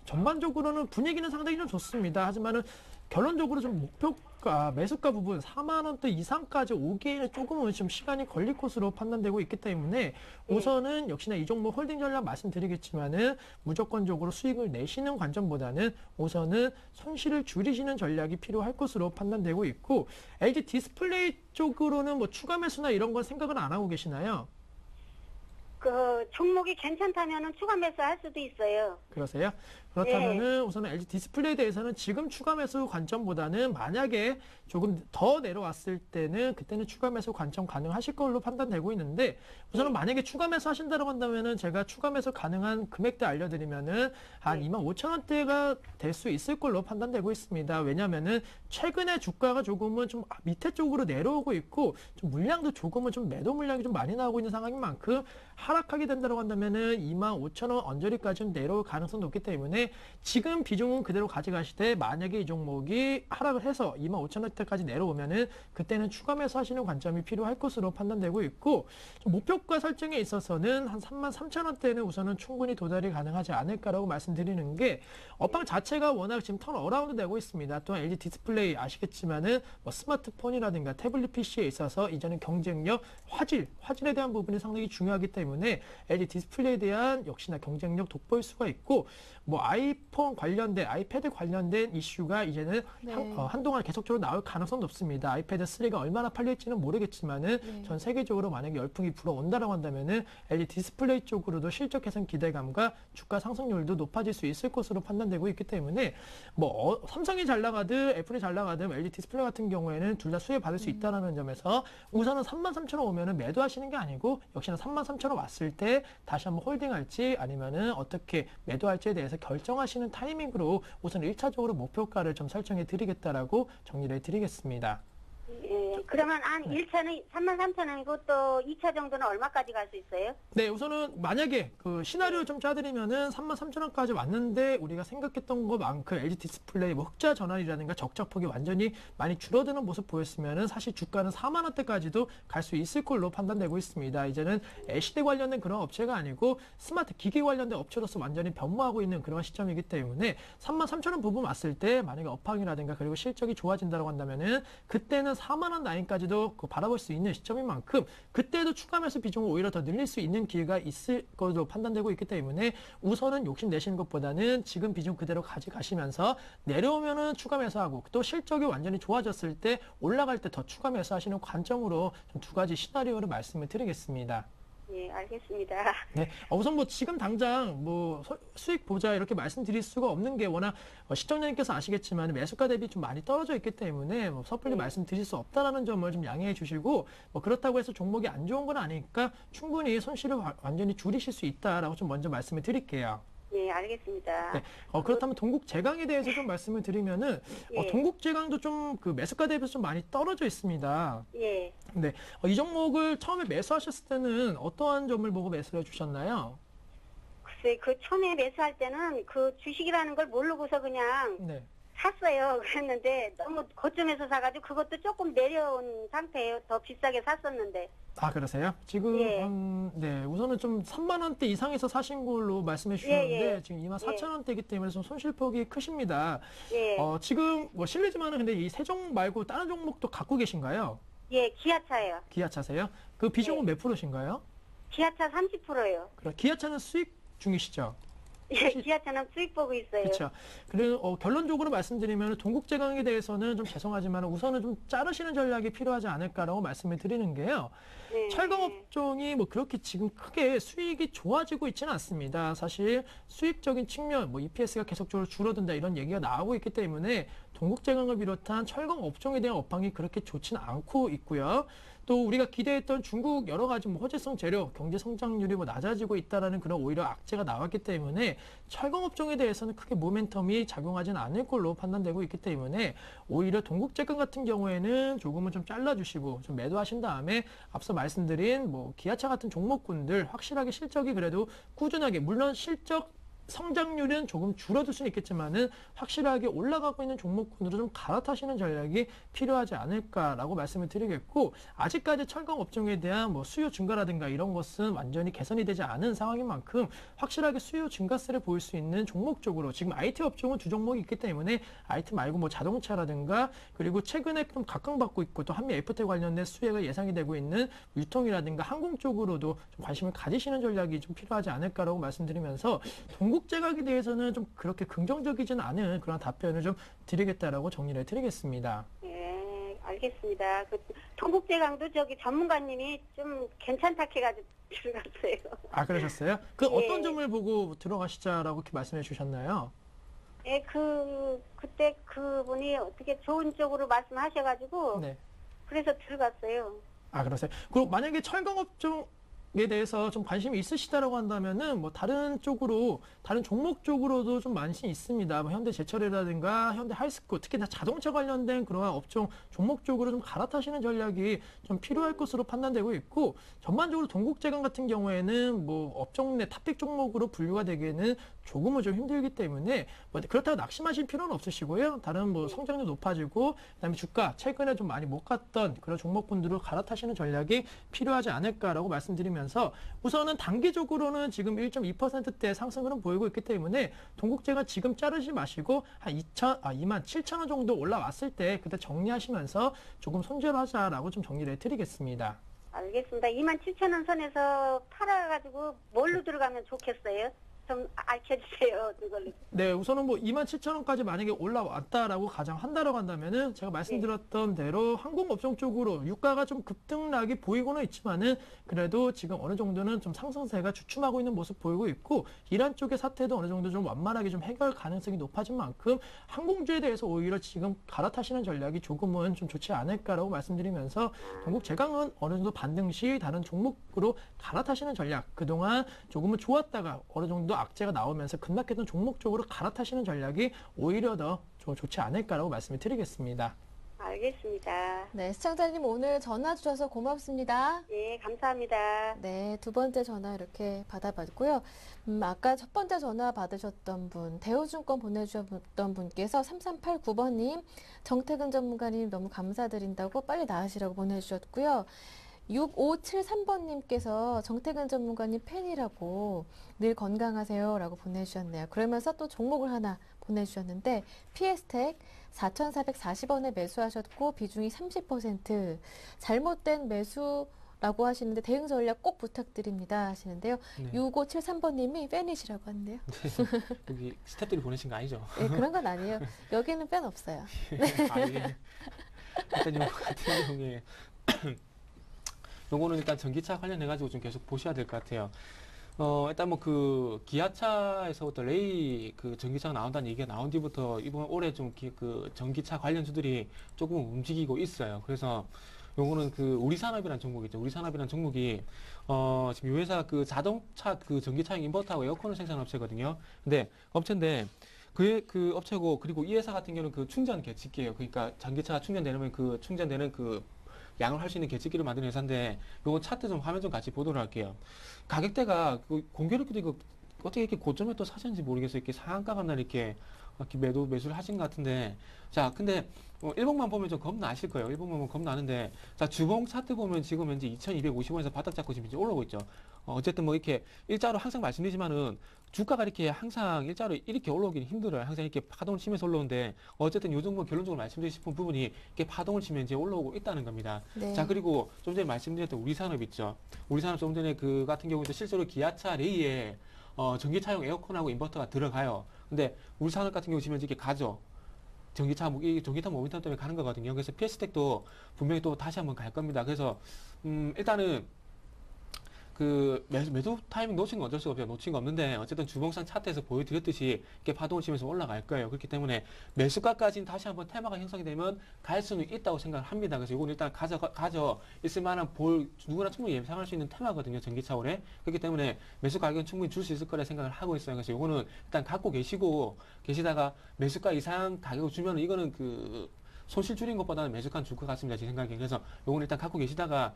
전반적으로는 분위기는 상당히 좀 좋습니다. 하지만은 결론적으로 좀 목표가 매수가 부분 4만 원대 이상까지 오기에는 조금은 좀 시간이 걸릴 것으로 판단되고 있기 때문에 우선은 역시나 이 종목 홀딩 전략 말씀드리겠지만은 무조건적으로 수익을 내시는 관점보다는 우선은 손실을 줄이시는 전략이 필요할 것으로 판단되고 있고 LG 디스플레이 쪽으로는 뭐 추가 매수나 이런 건 생각을 안 하고 계시나요? 그 종목이 괜찮다면은 추가 매수할 수도 있어요. 그러세요? 그렇다면은 우선은 LG 디스플레이에 대해서는 지금 추가 매수 관점보다는 만약에 조금 더 내려왔을 때는 그때는 추가 매수 관점 가능하실 걸로 판단되고 있는데 우선은 만약에 추가 매수 하신다고 한다면은 제가 추가 매수 가능한 금액대 알려드리면은 한 25,000원대가 될 수 있을 걸로 판단되고 있습니다. 왜냐면은 최근에 주가가 조금은 좀 밑에 쪽으로 내려오고 있고 좀 물량도 조금은 좀 매도 물량이 좀 많이 나오고 있는 상황인 만큼 하락하게 된다고 한다면은 25,000원 언저리까지 좀 내려올 가능성이 높기 때문에 때문에 지금 비중은 그대로 가져가시되 만약에 이 종목이 하락을 해서 25,000원대까지 내려오면은 그때는 추가 매수하시는 관점이 필요할 것으로 판단되고 있고 좀 목표가 설정에 있어서는 한 33,000원대는 우선은 충분히 도달이 가능하지 않을까라고 말씀드리는 게 업황 자체가 워낙 지금 턴 어라운드 되고 있습니다. 또한 LG 디스플레이 아시겠지만은 뭐 스마트폰이라든가 태블릿 PC에 있어서 이제는 경쟁력, 화질에 대한 부분이 상당히 중요하기 때문에 LG 디스플레이에 대한 역시나 경쟁력 돋보일 수가 있고 뭐 아이폰 관련된 아이패드 관련된 이슈가 이제는 네. 한동안 계속적으로 나올 가능성도 높습니다. 아이패드 3가 얼마나 팔릴지는 모르겠지만은 네. 전 세계적으로 만약에 열풍이 불어온다라고 한다면은 LG 디스플레이 쪽으로도 실적 개선 기대감과 주가 상승률도 높아질 수 있을 것으로 판단되고 있기 때문에 뭐 삼성이 잘 나가든 애플이 잘 나가든 LG 디스플레이 같은 경우에는 둘 다 수혜 받을 수 있다라는 점에서 우선은 33,000원 오면은 매도하시는 게 아니고 역시나 33,000원 왔을 때 다시 한번 홀딩할지 아니면은 어떻게 매도할지에 대해서 결정하시는 타이밍으로 우선 1차적으로 목표가를 좀 설정해 드리겠다라고 정리를 해드리겠습니다. 예, 그러면 한 1차는 33,000원이고 또 2차 정도는 얼마까지 갈 수 있어요? 네, 우선은 만약에 그 시나리오 좀 짜드리면은 33,000원까지 왔는데 우리가 생각했던 것만큼 LG 디스플레이 뭐 흑자 전환이라든가 적자폭이 완전히 많이 줄어드는 모습 보였으면은 사실 주가는 4만 원대까지도 갈 수 있을 걸로 판단되고 있습니다. 이제는 LCD 관련된 그런 업체가 아니고 스마트 기기 관련된 업체로서 완전히 변모하고 있는 그런 시점이기 때문에 33,000원 부분 왔을 때 만약에 업황이라든가 그리고 실적이 좋아진다고 한다면은 그때는 4만 원 라인까지도 바라볼 수 있는 시점인 만큼 그때도 추가 매수 비중을 오히려 더 늘릴 수 있는 기회가 있을 것으로 판단되고 있기 때문에 우선은 욕심 내시는 것보다는 지금 비중 그대로 가져가시면서 내려오면은 추가 매수하고 또 실적이 완전히 좋아졌을 때 올라갈 때 더 추가 매수하시는 관점으로 좀 두 가지 시나리오를 말씀을 드리겠습니다. 예, 알겠습니다. 네, 우선 뭐 지금 당장 뭐 수익 보자 이렇게 말씀드릴 수가 없는 게 워낙 시청자님께서 아시겠지만 매수가 대비 좀 많이 떨어져 있기 때문에 뭐 섣불리 말씀드릴 수 없다라는 점을 좀 양해해 주시고 뭐 그렇다고 해서 종목이 안 좋은 건 아니니까 충분히 손실을 완전히 줄이실 수 있다라고 좀 먼저 말씀을 드릴게요. 예, 알겠습니다. 네, 그렇다면 동국제강에 대해서 좀 말씀을 드리면은 예. 동국제강도 좀 그 매수가 대비해서 좀 많이 떨어져 있습니다. 예. 네, 이 종목을 처음에 매수하셨을 때는 어떠한 점을 보고 매수해 주셨나요? 글쎄, 그 처음에 매수할 때는 그 주식이라는 걸 모르고서 그냥 네. 샀어요. 그랬는데 너무 고점에서 사가지고 그것도 조금 내려온 상태예요. 더 비싸게 샀었는데. 아, 그러세요? 지금 예. 네, 우선은 좀 3만 원대 이상에서 사신 걸로 말씀해 주셨는데 예, 예. 지금 24,000원대이기 때문에 좀 손실폭이 크십니다. 예. 지금 뭐 실례지만은 근데 이 세 종목 말고 다른 종목도 갖고 계신가요? 예, 기아차예요. 기아차세요? 그 비중은 예. 몇 프로신가요? 기아차 30%예요. 그럼 기아차는 수익 중이시죠? 예, 기아차는 수익 보고 있어요. 그렇죠. 그리고 결론적으로 말씀드리면 동국제강에 대해서는 좀 죄송하지만 우선은 좀 자르시는 전략이 필요하지 않을까라고 말씀을 드리는 게요. 네. 철강업종이 뭐 그렇게 지금 크게 수익이 좋아지고 있지는 않습니다. 사실 수익적인 측면, 뭐 EPS가 계속적으로 줄어든다 이런 얘기가 나오고 있기 때문에 동국제강을 비롯한 철강업종에 대한 업황이 그렇게 좋지는 않고 있고요. 또 우리가 기대했던 중국 여러 가지 뭐 호재성 재료, 경제 성장률이 뭐 낮아지고 있다라는 그런 오히려 악재가 나왔기 때문에 철강업종에 대해서는 크게 모멘텀이 작용하지는 않을 걸로 판단되고 있기 때문에 오히려 동국제강 같은 경우에는 조금은 좀 잘라주시고 좀 매도하신 다음에 앞서 말씀드린 뭐 기아차 같은 종목군들 확실하게 실적이 그래도 꾸준하게 물론 실적 성장률은 조금 줄어들 수는 있겠지만은 확실하게 올라가고 있는 종목군으로 좀 갈아타시는 전략이 필요하지 않을까라고 말씀을 드리겠고 아직까지 철강 업종에 대한 뭐 수요 증가라든가 이런 것은 완전히 개선이 되지 않은 상황인 만큼 확실하게 수요 증가세를 보일 수 있는 종목 쪽으로 지금 IT 업종은 두 종목이 있기 때문에 IT 말고 뭐 자동차라든가 그리고 최근에 좀 각광받고 있고 또 한미 FTA 관련된 수혜가 예상이 되고 있는 유통이라든가 항공 쪽으로도 좀 관심을 가지시는 전략이 좀 필요하지 않을까라고 말씀드리면서 동국제강에 대해서는 좀 그렇게 긍정적이지는 않은 그런 답변을 좀 드리겠다라고 정리를 해드리겠습니다. 예, 알겠습니다. 그 동국제강도 저기 전문가님이 좀 괜찮다 해가지고 들어갔어요. 아, 그러셨어요? 그 예. 어떤 점을 보고 들어가시자라고 이렇게 말씀해 주셨나요? 예, 그때 그분이 어떻게 좋은 쪽으로 말씀하셔가지고 네. 그래서 들어갔어요. 아, 그러세요? 그리고 만약에 철강업종에 대해서 좀 관심이 있으시다라고 한다면은 뭐 다른 쪽으로 다른 종목 쪽으로도 좀 관심이 있습니다. 뭐 현대제철이라든가 현대하이스코 특히 다 자동차 관련된 그러한 업종 종목 쪽으로 좀 갈아타시는 전략이 좀 필요할 것으로 판단되고 있고 전반적으로 동국제강 같은 경우에는 뭐 업종 내 탑픽 종목으로 분류가 되기에는 조금은 좀 힘들기 때문에 뭐 그렇다고 낙심하실 필요는 없으시고요. 다른 뭐 성장률 높아지고 그다음에 주가 최근에 좀 많이 못 갔던 그런 종목분들을 갈아타시는 전략이 필요하지 않을까라고 말씀드리면서 우선은 단기적으로는 지금 1.2%대 상승 흐름 보이고 있기 때문에 동국제가 지금 자르지 마시고 한 27,000원 정도 올라왔을 때 그때 정리하시면서 조금 손절을 하자라고 좀 정리를 해드리겠습니다. 알겠습니다. 27,000원 선에서 팔아가지고 뭘로 들어가면 좋겠어요? 좀 알려주세요. 그걸로. 네, 우선은 뭐 27,000원까지 만약에 올라왔다라고 가정한다라고 한다면은 제가 말씀드렸던 대로 항공업종 쪽으로 유가가 좀 급등락이 보이고는 있지만은 그래도 지금 어느 정도는 좀 상승세가 주춤하고 있는 모습 보이고 있고 이란 쪽의 사태도 어느 정도 좀 완만하게 좀 해결 가능성이 높아진 만큼 항공주에 대해서 오히려 지금 갈아타시는 전략이 조금은 좀 좋지 않을까라고 말씀드리면서 동국 제강은 어느 정도 반등 시 다른 종목으로 갈아타시는 전략 그동안 조금은 좋았다가 어느 정도 악재가 나오면서 급락했던 종목 쪽으로 갈아타시는 전략이 오히려 더 좋지 않을까라고 말씀을 드리겠습니다. 알겠습니다. 네, 시청자님 오늘 전화 주셔서 고맙습니다. 예, 감사합니다. 네, 두 번째 전화 이렇게 받아봤고요. 아까 첫 번째 전화 받으셨던 분, 대우증권 보내주셨던 분께서 3389번님, 정태근 전문가님 너무 감사드린다고 빨리 나으시라고 보내주셨고요. 6573번님께서 정태근 전문가님 팬이라고 늘 건강하세요 라고 보내주셨네요. 그러면서 또 종목을 하나 보내주셨는데 PS텍 4,440원에 매수하셨고 비중이 30% 잘못된 매수라고 하시는데 대응 전략 꼭 부탁드립니다 하시는데요. 네. 6573번님이 팬이시라고 하는데요. 여기 스태프들이 보내신 거 아니죠? 네, 그런 건 아니에요. 여기는 팬 없어요. 아, 예. 일단 요 같은 경우에 요거는 일단 전기차 관련해가지고 좀 계속 보셔야 될 것 같아요. 일단 뭐 그 기아차에서부터 레이 그 전기차가 나온다는 얘기가 나온 뒤부터 이번 올해 좀 그 전기차 관련주들이 조금 움직이고 있어요. 그래서 요거는 그 우리산업이라는 종목이죠. 우리산업이라는 종목이 지금 이 회사 그 자동차 그 전기차용 인버터하고 에어컨을 생산하는 업체거든요. 근데 업체인데 그 업체고 그리고 이 회사 같은 경우는 그 충전 계측기예요. 그러니까 전기차가 충전되면 그 충전되는 그 양을 할 수 있는 계측기를 만드는 회사인데 요거 차트 좀 화면 좀 같이 보도록 할게요. 가격대가 그 공교롭게도 이거 어떻게 이렇게 고점에 또 사셨는지 모르겠어요. 이렇게 상한가 간날 이렇게 매수를 하신 것 같은데 자 근데 일봉만 보면 좀 겁나실 거예요. 일봉만 보면 겁나는데 자 주봉 차트 보면 지금 현재 2250원에서 바닥 잡고 지금 이제 올라오고 있죠. 어쨌든 뭐 이렇게 일자로 항상 말씀드리지만은 주가가 이렇게 항상 일자로 이렇게 올라오기는 힘들어요. 항상 이렇게 파동을 치면서 올라오는데 어쨌든 요 정도 결론적으로 말씀드리고 싶은 부분이 이렇게 파동을 치면 이제 올라오고 있다는 겁니다. 네. 자 그리고 좀 전에 말씀드렸던 우리산업 있죠. 우리산업 좀 전에 그 같은 경우도 실제로 기아차 레이에 전기차용 에어컨하고 인버터가 들어가요. 근데 우리산업 같은 경우 지금 이렇게 가죠. 전기차 모멘텀 때문에 가는 거거든요. 그래서 PS텍도 분명히 또 다시 한번 갈 겁니다. 그래서 일단은 그 매도 타이밍 놓친 건 어쩔 수가 없어요. 놓친 거 없는데 어쨌든 주봉상 차트에서 보여드렸듯이 이렇게 파동을 치면서 올라갈 거예요. 그렇기 때문에 매수가까지는 다시 한번 테마가 형성이 되면 갈 수는 있다고 생각을 합니다. 그래서 이건 일단 가져 있을 만한 누구나 충분히 예상할 수 있는 테마거든요. 전기차 올해. 그렇기 때문에 매수 가격은 충분히 줄 수 있을 거라 생각을 하고 있어요. 그래서 이거는 일단 갖고 계시다가 매수가 이상 가격을 주면 이거는 그 손실 줄인 것보다는 매수가 줄 것 같습니다. 제 생각에. 그래서 요건 일단 갖고 계시다가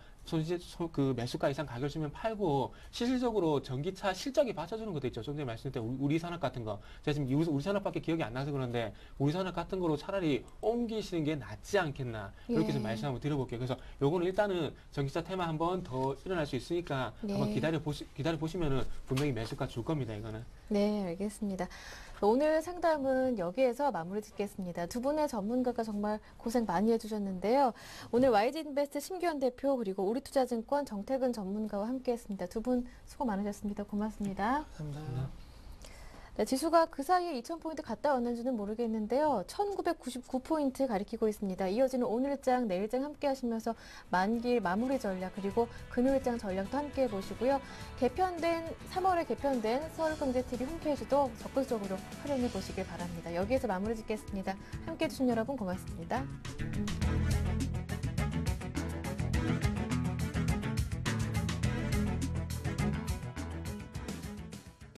그 매수가 이상 가격을 주면 팔고 실질적으로 전기차 실적이 받쳐주는 것도 있죠. 좀 전에 말씀드렸던 우리산업 같은 거. 제가 지금 우리산업밖에 기억이 안 나서 그런데 우리산업 같은 거로 차라리 옮기시는 게 낫지 않겠나. 이렇게 좀 말씀 한번 드려볼게요. 그래서 요거는 일단은 전기차 테마 한번 더 일어날 수 있으니까 한번 기다려 보시면은 분명히 매수가 줄 겁니다. 이거는. 네, 알겠습니다. 오늘 상담은 여기에서 마무리 짓겠습니다. 두 분의 전문가가 정말 고생 많이 해주셨는데요. 오늘 YG인베스트 심규현 대표 그리고 우리투자증권 정태근 전문가와 함께했습니다. 두 분 수고 많으셨습니다. 고맙습니다. 감사합니다. 네, 지수가 그 사이에 2000포인트 갔다 왔는지는 모르겠는데요. 1999포인트 가리키고 있습니다. 이어지는 오늘장, 내일장 함께 하시면서 만기일 마무리 전략 그리고 금요일장 전략도 함께 해보시고요. 3월에 개편된 서울경제TV 홈페이지도 적극적으로 활용해 보시길 바랍니다. 여기에서 마무리 짓겠습니다. 함께 해주신 여러분 고맙습니다.